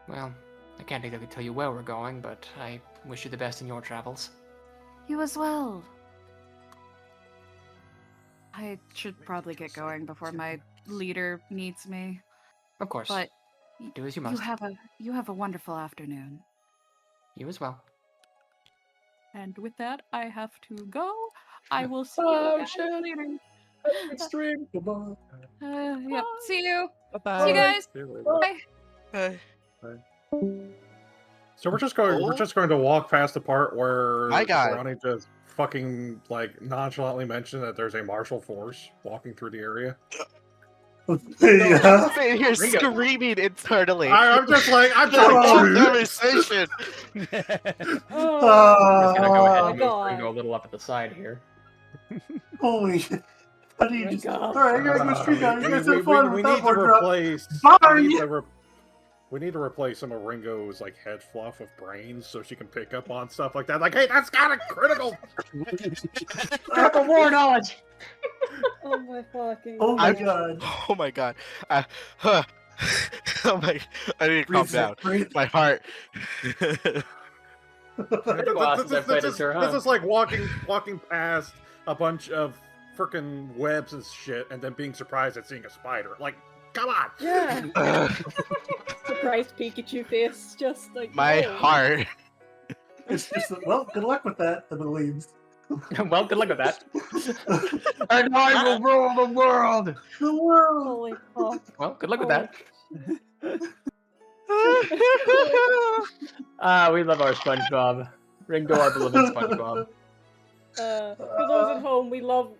Well, I can't exactly tell you where we're going, but I wish you the best in your travels. You as well. I should probably get going before my leader needs me. Of course. But do as you must. you have a wonderful afternoon. You as well. And with that, I have to go. I will see Oh, you guys shit. later. Stream. Goodbye. Yep. See you. Bye-bye. See you guys. See you later. Bye. Hey. So we're just going to walk past the part where My God. Ronnie just fucking like nonchalantly mentioned that there's a martial force walking through the area. Yeah. Sitting here Ringo. screaming internally. I'm just like I'm Full just conversation. Oh, I'm gonna go ahead and move God. Ringo a little up at the side here. Holy shit. How do you My just... God. Alright, I gotta go street now. You guys have fun we with that need one to drop. replace. Bye! We need to replace some of Ringo's like head fluff with brains so she can pick up on stuff like that. Like, hey, that's kind of critical. Critical war knowledge. Oh my fucking. Oh my I'm- god. Oh my god. Oh my. I need to calm Breathe, down. breathe. My heart. Been a while since I played as her, huh? This is like walking past a bunch of freaking webs and shit, and then being surprised at seeing a spider. Like, come on. Yeah. Surprised Pikachu face, just like My oh. heart. It's just, well, good luck with that, I believe. Well, good luck with that. And I will rule the world. The world! Holy fuck. Well, good luck with that. We love our SpongeBob. Ringo, our beloved SpongeBob. For those at home, we love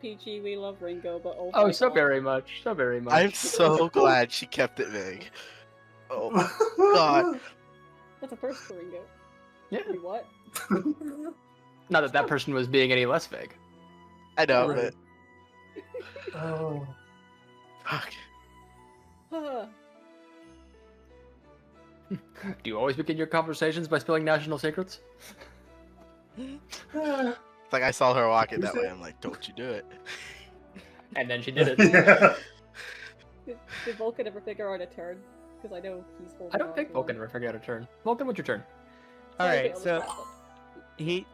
Peachy, we love Ringo, but oh, Oh, my so God. very much, so very much. I'm so glad she kept it vague. Oh my god. That's a first for Ringo. Yeah. Wait, what? Not that that person was being any less vague. I know, Right. but Oh. fuck. Do you always begin your conversations by spilling national secrets? It's like I saw her walking that way. I'm like, don't you do it. And then she did it. Yeah. Did Vulcan ever figure out a turn? Because I know he's holding I don't on think to Vulcan one. ever figured out a turn. Vulcan, what's your turn? All Okay, right, I'll so just pass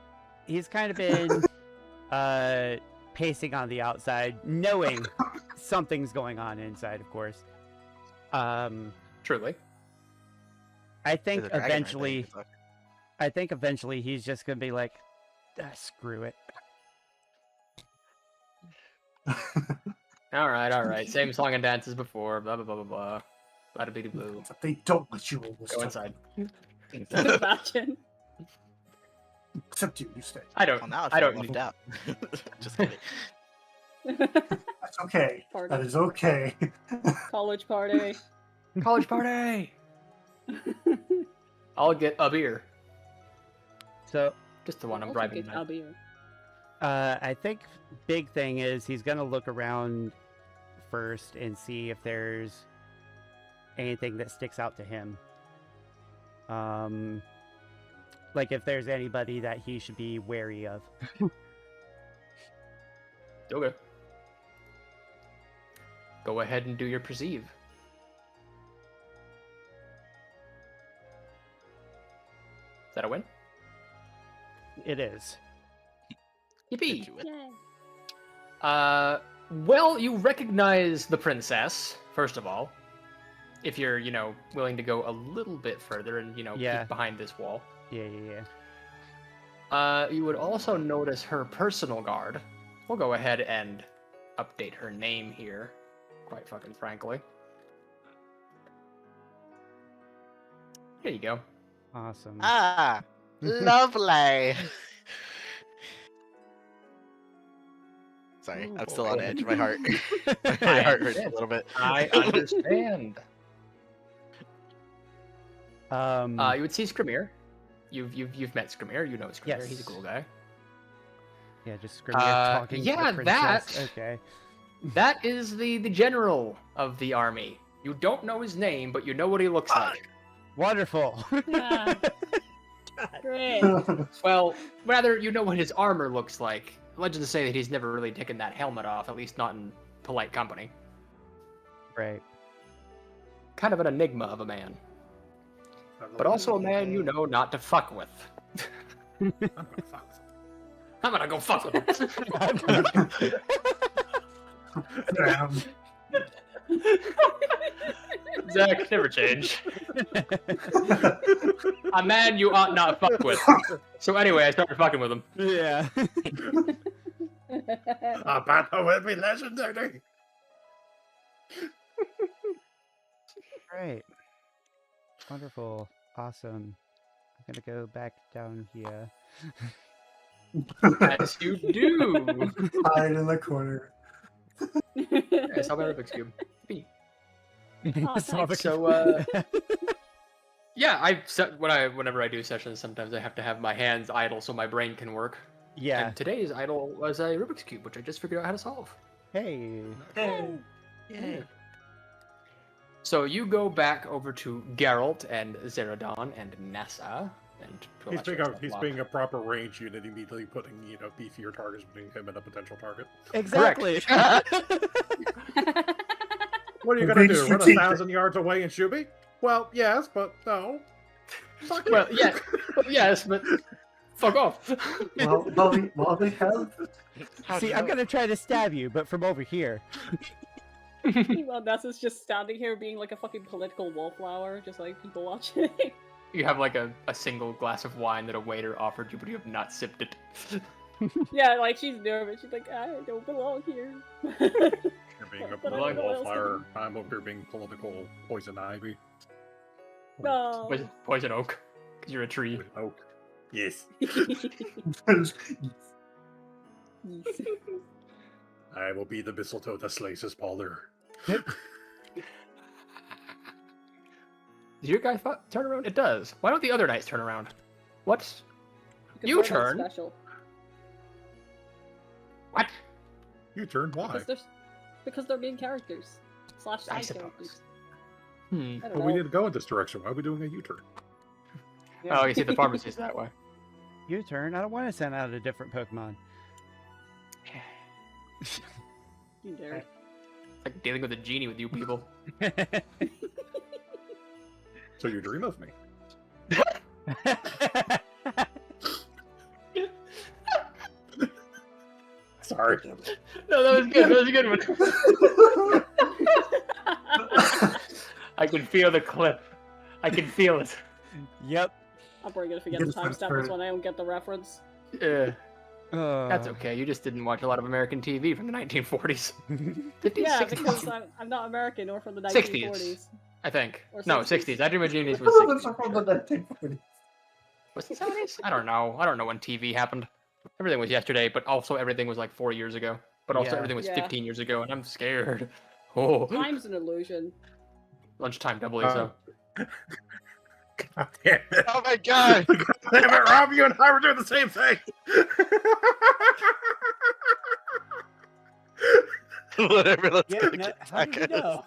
he's kind of been pacing on the outside, knowing something's going on inside, of course. Truly. I think There's a dragon right there, eventually, you can talk. I think eventually he's just gonna be like, screw it. Alright. Same song and dance as before. Blah, blah, blah, blah, blah. Bada bidi blue. But they don't let you in this Go time. inside. it. Imagine. Except you stay. I don't. Well, now I don't left need. out. Just kidding. That's okay. Pardon. That is okay. College party. College party! I'll get a beer. So Just the one I'm Also bribing get tonight. a beer. I think big thing is he's gonna look around first and see if there's anything that sticks out to him. Like if there's anybody that he should be wary of. Okay. Go ahead and do your perceive. Is that a win? It is. Yippee! You win. Yay. Well, you recognize the princess, first of all. If you're, willing to go a little bit further and, Yeah. peek behind this wall. Yeah. You would also notice her personal guard. We'll go ahead and update her name here, quite fucking frankly. Here you go. Awesome. Ah, lovely. Sorry, Oh, I'm still on boy. edge. My heart, I my heart hurts a understand. little bit. I understand. You would see Scrimir. You've met Scrimir. You know Scrimir. He's a Yes. cool guy. Yeah, just Scrimir talking to yeah, the princess. that. Okay. That is the general of the army. You don't know his name, but you know what he looks like. Wonderful. Ah, great. Well, rather, you know what his armor looks like. Legends say that he's never really taken that helmet off, at least not in polite company. Right. Kind of an enigma of a man. But also a man you know not to fuck with. I'm gonna fuck with I'm gonna go fuck with him. Damn. Zach, never change. A man you ought not fuck with. So anyway, I started fucking with him. Yeah. A battle will be legendary. Great. Wonderful. Awesome. I'm gonna go back down here. As you do. Hide in the corner. I saw my Rubik's Cube. Me. Oh, thanks. So, yeah, whenever I do sessions, sometimes I have to have my hands idle so my brain can work. Yeah. And today's idle was a Rubik's Cube, which I just figured out how to solve. Hey. Hey. Yeah. So you go back over to Geralt and Zaradon and Nessa, and to a lesser extent, He's Locke. being a proper range unit, immediately putting beefier targets between him and a potential target. Exactly. What are you We're gonna being do? Run strategic. 1,000 yards away and shoot me? Well, yes, but no. Fuck Well, you. yeah, yes, but fuck off. Well, they have. How'd See, you I'm know? gonna try to stab you, but from over here. Meanwhile, Nessa's just standing here being like a fucking political wallflower, just like people watching. You have like a single glass of wine that a waiter offered you, but you have not sipped it. Yeah, like she's nervous. She's like, I don't belong here. You're being a But I political don't know what else to wallflower. I'm over here being political poison ivy. No. Poison oak. Because you're a tree. Oak. Yes. I will be the mistletoe that slays his Balder. Does your guy turn around? It does. Why don't the other knights turn around? What? Because You they're not turn. Special. What? You turn, why? Because they're main characters. / I side suppose. characters. Hmm. I don't Well, know. we need to go in this direction. Why are we doing a U-turn? Oh, you see, the pharmacy's that way. U-turn. I don't want to send out a different Pokemon. You dare. It's like dealing with a genie with you people. So you dream of me. Sorry. No, that was good. That was a good one. I can feel the clip. I can feel it. Yep. I'm probably gonna forget the timestamp this one. I don't get the reference. That's okay. You just didn't watch a lot of American TV from the 1940s. 50s, Yeah, 60s? because I'm not American or from the 60s. 1940s. I think. Or No, 60s. 60s. I Dream of Genius was Relevance 60s. from the 1940s. Was it 70s? I don't know. I don't know when TV happened. Everything was yesterday, but also everything was like 4 years ago. But also Yeah. everything was Yeah. 15 years ago, and I'm scared. Oh, Time's an illusion. lunchtime doubly so. God damn it. Oh my god! God damn it, Rob, you and I were doing the same thing. Whatever, let's Yeah, go no, get how did you tacos. know?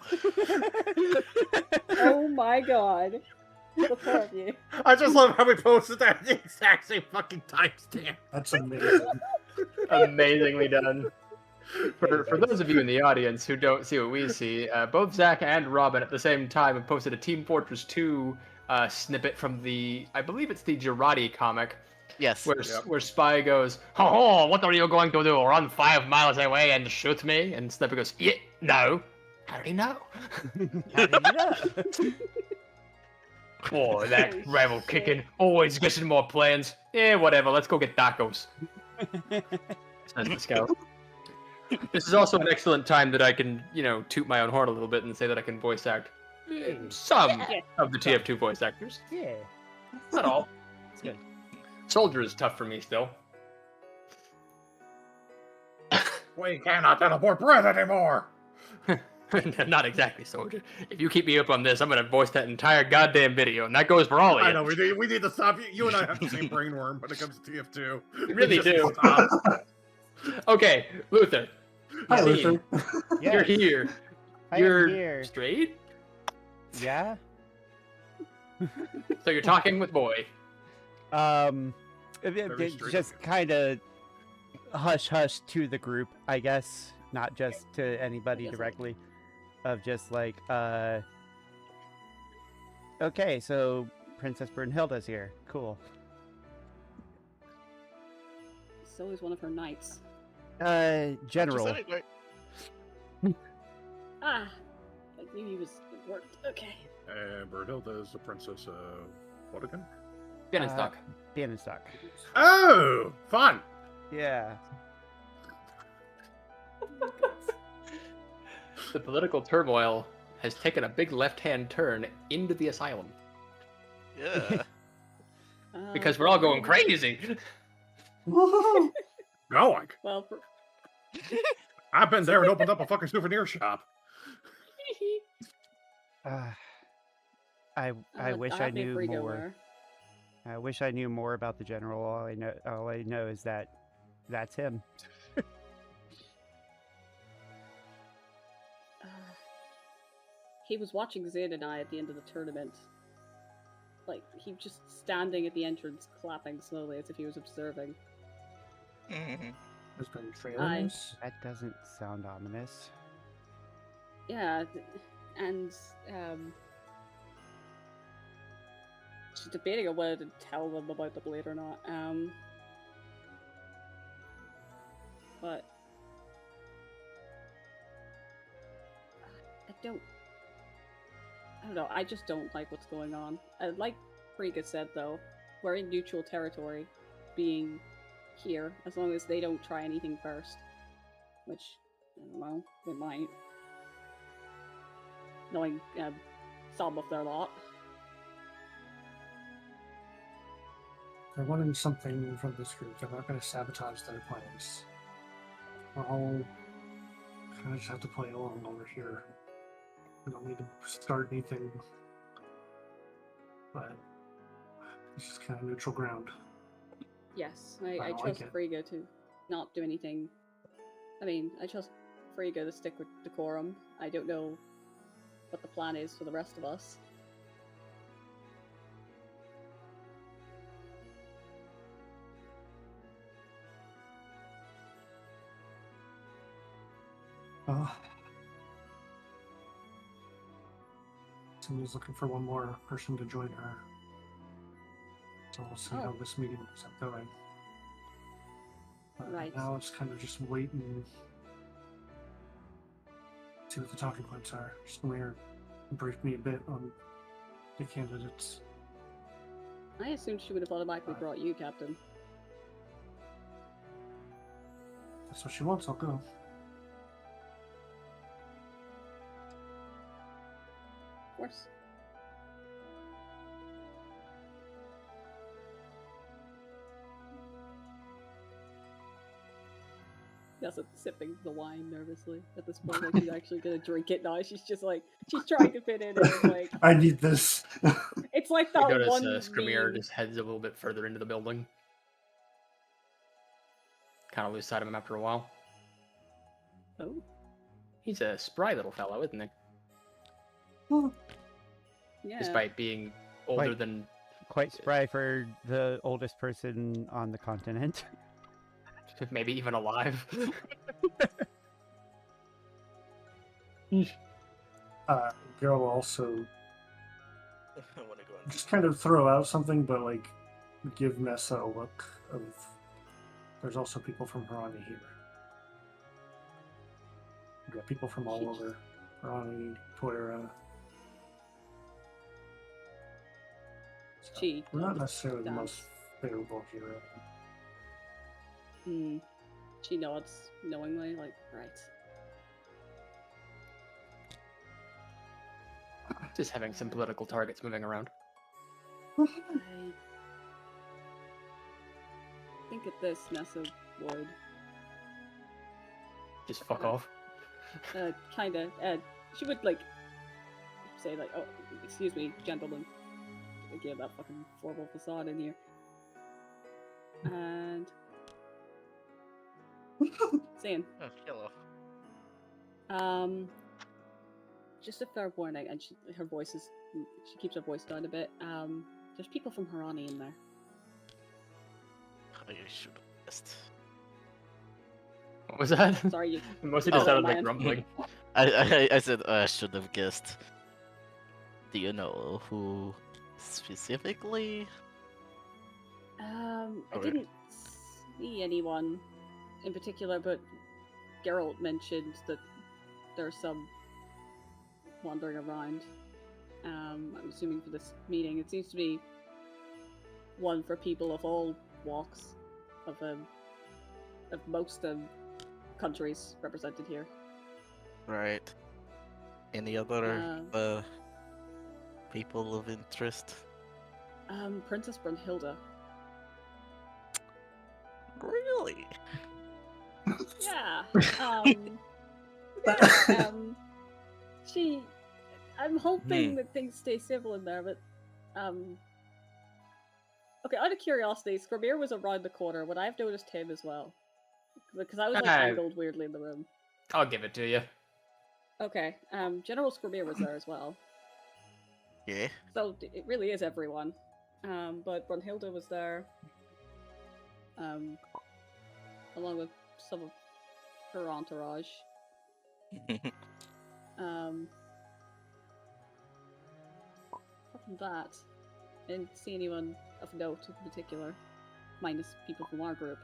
Oh my god. The four of you. I just love how we posted that at the exact same fucking timestamp. That's amazing. Amazingly done. For those of you in the audience who don't see what we see, both Zach and Robin at the same time have posted a Team Fortress 2 snippet from the, I believe it's the Girardi comic, Yes. where Spy goes, "Oh, what are you going to do? Run 5 miles away and shoot me?" And Snipper goes, "Yeah, no. I already know." How did you know? Oh, that Holy rebel shit. kicking. Always getting more plans. Yeah, whatever. Let's go get tacos. Says the scout. This is also an excellent time that I can, toot my own horn a little bit and say that I can voice act some Yeah. of the TF2 voice actors. Yeah. Not all. It's good. Soldier is tough for me still. We cannot teleport breath anymore. Not exactly, Soldier. If you keep me up on this, I'm gonna voice that entire goddamn video, and that goes for all of you. I know, we need to stop. You and I have the same brainworm when it comes to TF2. We really Just do. stop. Okay, Luther. Hi, Zayn, Luther. You're here. I am You're here. straight? Yeah. So you're talking with Boy. Very straight Just of you. kind of hush to the group, I guess, not just to anybody Yes, directly. Of just like, okay, so Princess Brunhilde's here. Cool. So is one of her knights. General. Just anyway. Ah, I knew he was worked. Okay. And Brunhilde is the princess of what again? Bienenstock. Bienenstock. Oh, fun. Yeah. The political turmoil has taken a big left-hand turn into the asylum Yeah. because we're all going crazy. Woohoo! Going. Well, I've been there and opened up a fucking souvenir shop. I wish I have made knew Ringo more. aware. I wish I knew more about the general. All I know is that that's him. He was watching Zayn and I at the end of the tournament. Like, he was just standing at the entrance, clapping slowly as if he was observing. Mhm. There's been trailers. That doesn't sound ominous. Yeah, and she's debating on whether to tell them about the blade or not. But I don't know. I just don't like what's going on. Like Frigga said, though, we're in neutral territory, being here, as long as they don't try anything first. Which, I don't know, they might. Knowing some of their lot. they're wanting something from this group, they're not going to sabotage their plans. We're all kind of just have to play along over here. We don't need to start anything, but it's just kind of neutral ground. Yes, I I don't trust like it. Frigga to not do anything. I mean, I trust Frigga to stick with decorum. I don't know what the plan is for the rest of us. Cindy's looking for one more person to join her. So we'll see how this meeting ends up going. Right. Now it's kind of just waiting. See what the talking points are. Samir briefed me a bit on the candidates. I assumed she would have automatically brought you, Captain. That's what she wants, I'll go. Of course. Nessa sipping the wine nervously at this point, like she's actually gonna drink it now. She's just like, she's trying to fit in and like, I need this. it's like You that notice one Skrimir meme. just heads a little bit further into the building. Kind of lose sight of him after a while. Oh, He's a spry little fellow, isn't he? yeah. Despite being older Quite- than... Quite spry for the oldest person on the continent. maybe even alive. Girl will also I want to go and just kind of throw out something, but like give Nessa a look of. There's also people from Harani here. We've got people from all over. Harani, Toira. So She we're not necessarily the does. most favorable hero. She nods knowingly, like, right. Just having some political targets moving around. I think at this, Nessa would Just fuck off. kinda, she would, like, say, like, oh, excuse me, gentlemen. Get that fucking formal facade in here. And... Zayn, Oh, hello. just a fair warning, and she keeps her voice down a bit, there's people from Harani in there. I should have guessed. What was that? Sorry, you... Mostly just Oh, sounded like man. grumbling. I said I should have guessed. Do you know who specifically? I Okay. didn't see anyone in particular, but Geralt mentioned that there's some wandering around. I'm assuming for this meeting. It seems to be one for people of all walks of most countries represented here. Right. Any other people of interest? Princess Brunhilde. Really? Yeah. She. I'm Hmm. hoping that things stay civil in there, but okay. Out of curiosity, Skrimir was around the corner when I've noticed him as well, because I was like angled weirdly in the room. I'll give it to you. Okay. General Skrimir was there as well, Yeah. so it really is everyone. But Brunhilde was there, along with some of her entourage. Apart from that, I didn't see anyone of note in particular, minus people from our group,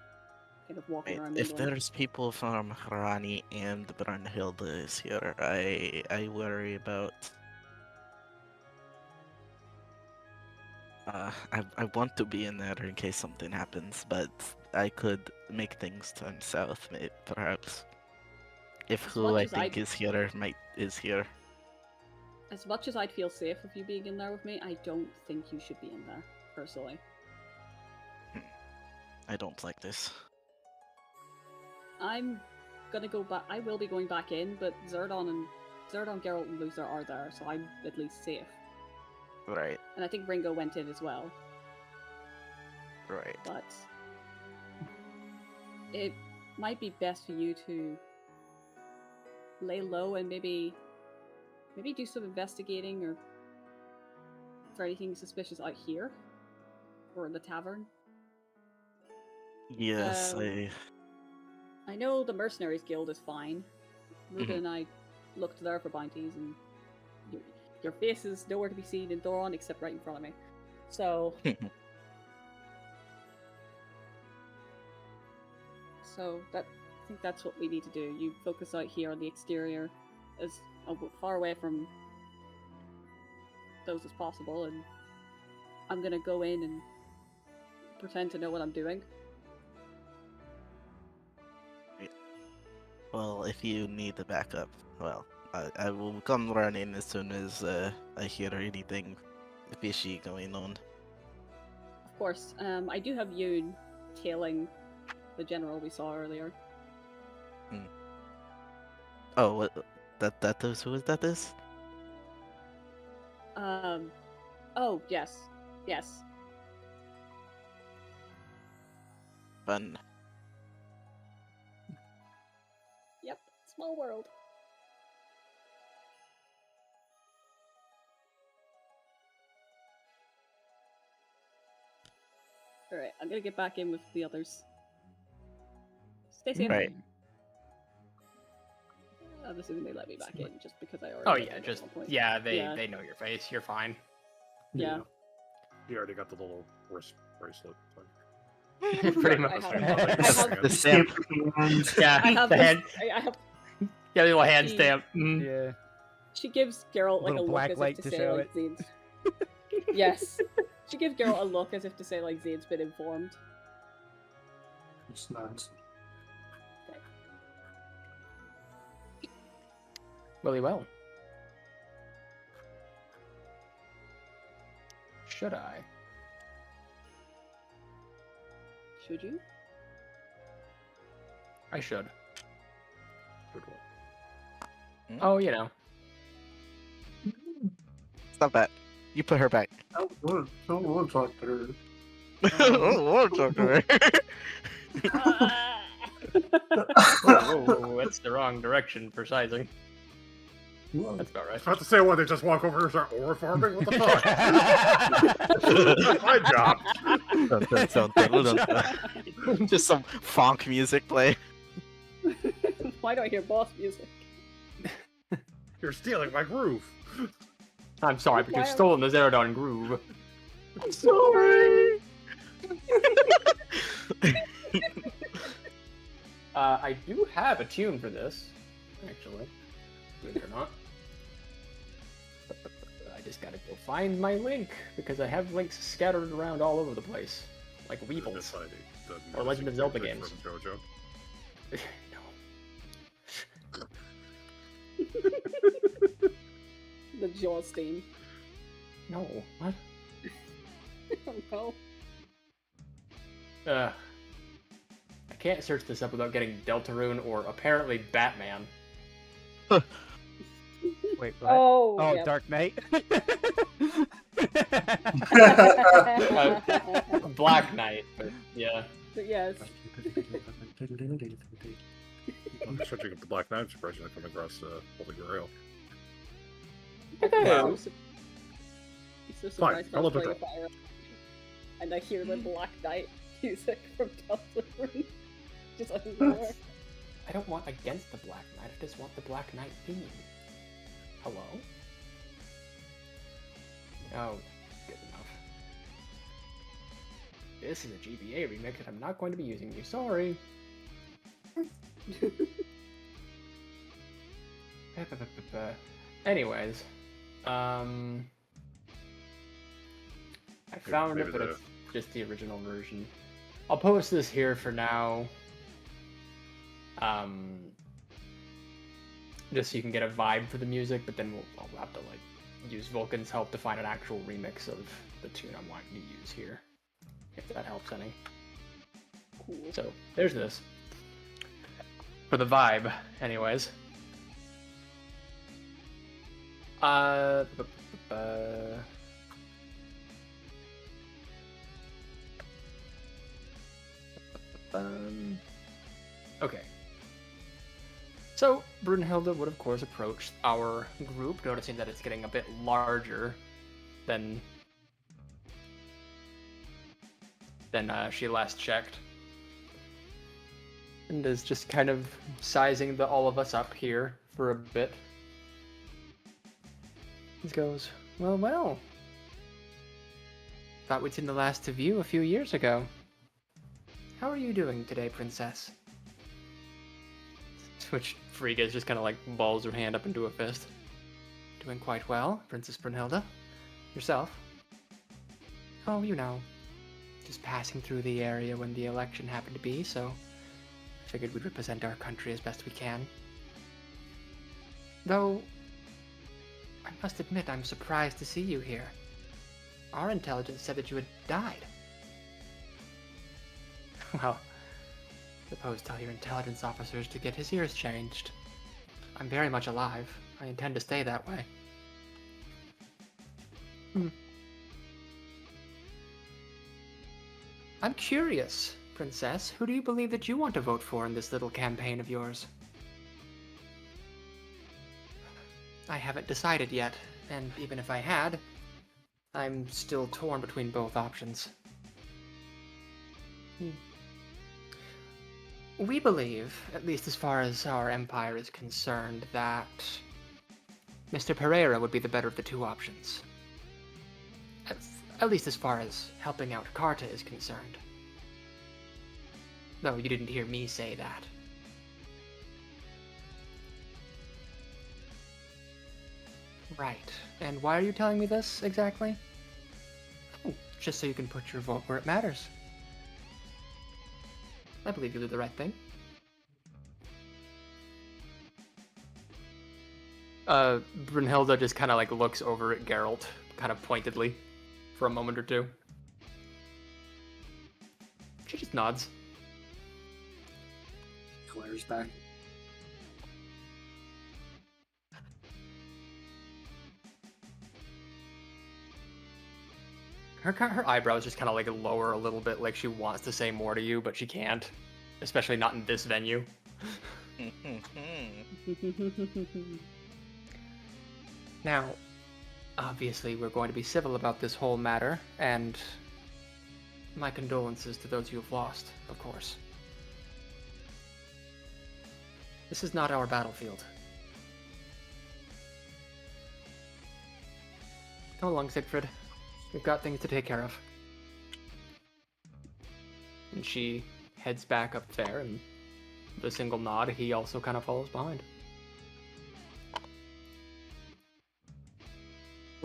kind of walking around. If mingling. there's people from Harani and Brunhilde is here, I worry about. I want to be in there in case something happens, but I could make things turn south, perhaps. If As who much I as think is here is here. As much as I'd feel safe with you being in there with me, I don't think you should be in there, personally. I don't like this. I'm gonna go back. I will be going back in, but Zaradon, Geralt, and Luther are there, so I'm at least safe. Right, And I think Ringo went in as well. right. But it might be best for you to lay low and maybe do some investigating or for anything suspicious out here or in the tavern. Yes, I know the Mercenaries Guild is fine. Ruben and I looked there for bounties, and your face is nowhere to be seen in Thoron except right in front of me. So, I think that's what we need to do. You focus out here on the exterior, as far away from those as possible, and I'm gonna go in and pretend to know what I'm doing. Well, if you need the backup, well, I will come running as soon as I hear anything fishy going on. Of course, I do have Yoon tailing the general we saw earlier. Oh, what? That is who is that is? Oh, yes. Fun. Yep, small world. Alright, I'm gonna get back in with the others. Stay safe. Right. I'm assuming they let me back in just because I already. Oh did yeah, at just one point. yeah, they know your face. You're fine. Yeah. You already got the little wrist bracelet thing. Pretty I much. have- The stamp. Yeah, I have the hand, I have. yeah, the little hand She- stamp. Yeah. She gives Geralt like a Little look black as light if to to say show like Zayn's. Yes. She gives Geralt a look as if to say like Zayn's been informed. It's not. Really well. Should I? Should you? I should. Good one. Oh, you know. Stop that. You put her back. I don't want to talk to her. I don't want to talk to her. Whoa, that's the wrong direction for sizing. Whoa. That's about I right. was about to say, what, they just walk over and start ore farming? What the fuck? That's my job. Just some funk music play. Why do I hear boss music? You're stealing my groove. I'm sorry, but Why you've are- stolen the Zaradon groove. I'm sorry. I do have a tune for this, actually. Believe it or not. I just gotta go find my link, because I have links scattered around all over the place. Like Weevils. Decided the Or Legend of Zelda music games. From JoJo. The Jaws theme. No. What? I don't know. I can't search this up without getting Deltarune or apparently Batman. Wait, what? Oh, Oh, yep. Dark Knight. Black Knight, but yeah. But yes. I'm searching up the Black Knight expression to come across Holy Grail. Wow. I'm so surprised I'll I was look it playing a up. Fire Emblem, and I hear the Black Knight music from Deltarune. Just out of nowhere. I don't want against the Black Knight, I just want the Black Knight theme. Hello? Oh, good enough. This is a GBA remix and I'm not going to be using you, sorry. Anyways, I found it, maybe but the- it's just the original version. I'll post this here for now. Just so you can get a vibe for the music, but then I'll have to like use Vulcan's help to find an actual remix of the tune I'm wanting to use here, if that helps any. Cool. So there's this. For the vibe, anyways. Okay. So Brunhilde would of course approach our group, noticing that it's getting a bit larger than she last checked. And is just kind of sizing all of us up here for a bit. He goes, well. Thought we'd seen the last of you a few years ago. How are you doing today, princess? To which Frigga just kind of like balls her hand up into a fist. Doing quite well, Princess Brunhilde. Yourself? Oh, you know. Just passing through the area when the election happened to be, so I figured we'd represent our country as best we can. Though, I must admit I'm surprised to see you here. Our intelligence said that you had died. Well, suppose tell your intelligence officers to get his ears changed. I'm very much alive. I intend to stay that way. I'm curious, Princess. Who do you believe that you want to vote for in this little campaign of yours? I haven't decided yet, and even if I had, I'm still torn between both options. We believe, at least as far as our empire is concerned, that Mr. Pereira would be the better of the two options. At least as far as helping out Carta is concerned. Though you didn't hear me say that. Right. And why are you telling me this, exactly? Oh, just so you can put your vote where it matters. I believe you did the right thing. Brunhilde just kind of like looks over at Geralt, kind of pointedly, for a moment or two. She just nods. Glares back. Her eyebrows just kind of like lower a little bit, like she wants to say more to you, but she can't. Especially not in this venue. Now, obviously we're going to be civil about this whole matter, and my condolences to those you have lost, of course. This is not our battlefield. Come along, Siegfried. We've got things to take care of. And she heads back up there, and with a single nod, he also kind of follows behind.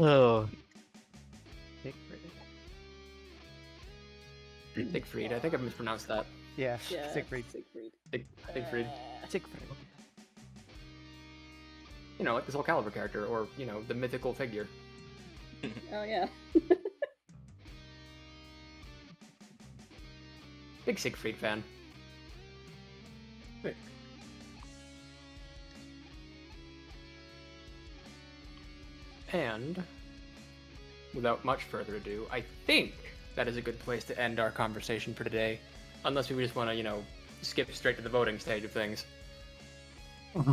Oh. Siegfried. I think I mispronounced that. Yeah, Yeah, Siegfried. Siegfried. Siegfried. You know, like the Soul Calibur character, or, you know, the mythical figure. Oh yeah. Big Siegfried fan. Hey. And, without much further ado, I think that is a good place to end our conversation for today. Unless we just want to, you know, skip straight to the voting stage of things. Hmm.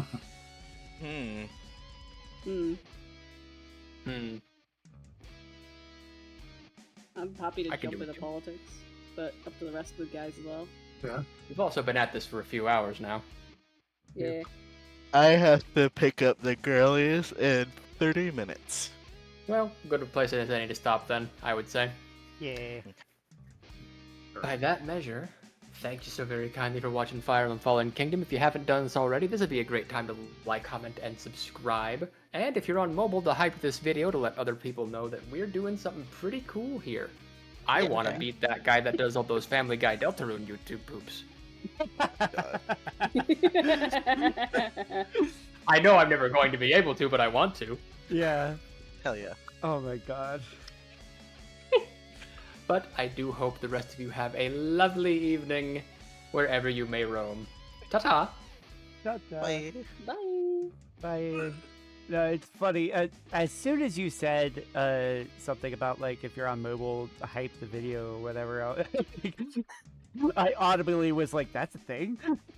I'm happy to I can jump do it into too. politics, but up to the rest of the guys as well. Yeah. We've also been at this for a few hours now. Yeah. I have to pick up the girlies in 30 minutes. Well, good place as any to stop then, I would say. Yeah. By that measure, thank you so very kindly for watching Fire Emblem Fallen Kingdom. If you haven't done this already, this would be a great time to like, comment, and subscribe. And if you're on mobile, to hype this video to let other people know that we're doing something pretty cool here. I Yeah, want to okay. beat that guy that does all those Family Guy Deltarune YouTube poops. I know I'm never going to be able to, but I want to. Yeah. Hell yeah. Oh my god. But I do hope the rest of you have a lovely evening, wherever you may roam. Ta-ta! Bye. Bye. Bye. No, it's funny. As soon as you said something about like if you're on mobile, hype the video or whatever, I audibly was like, "That's a thing."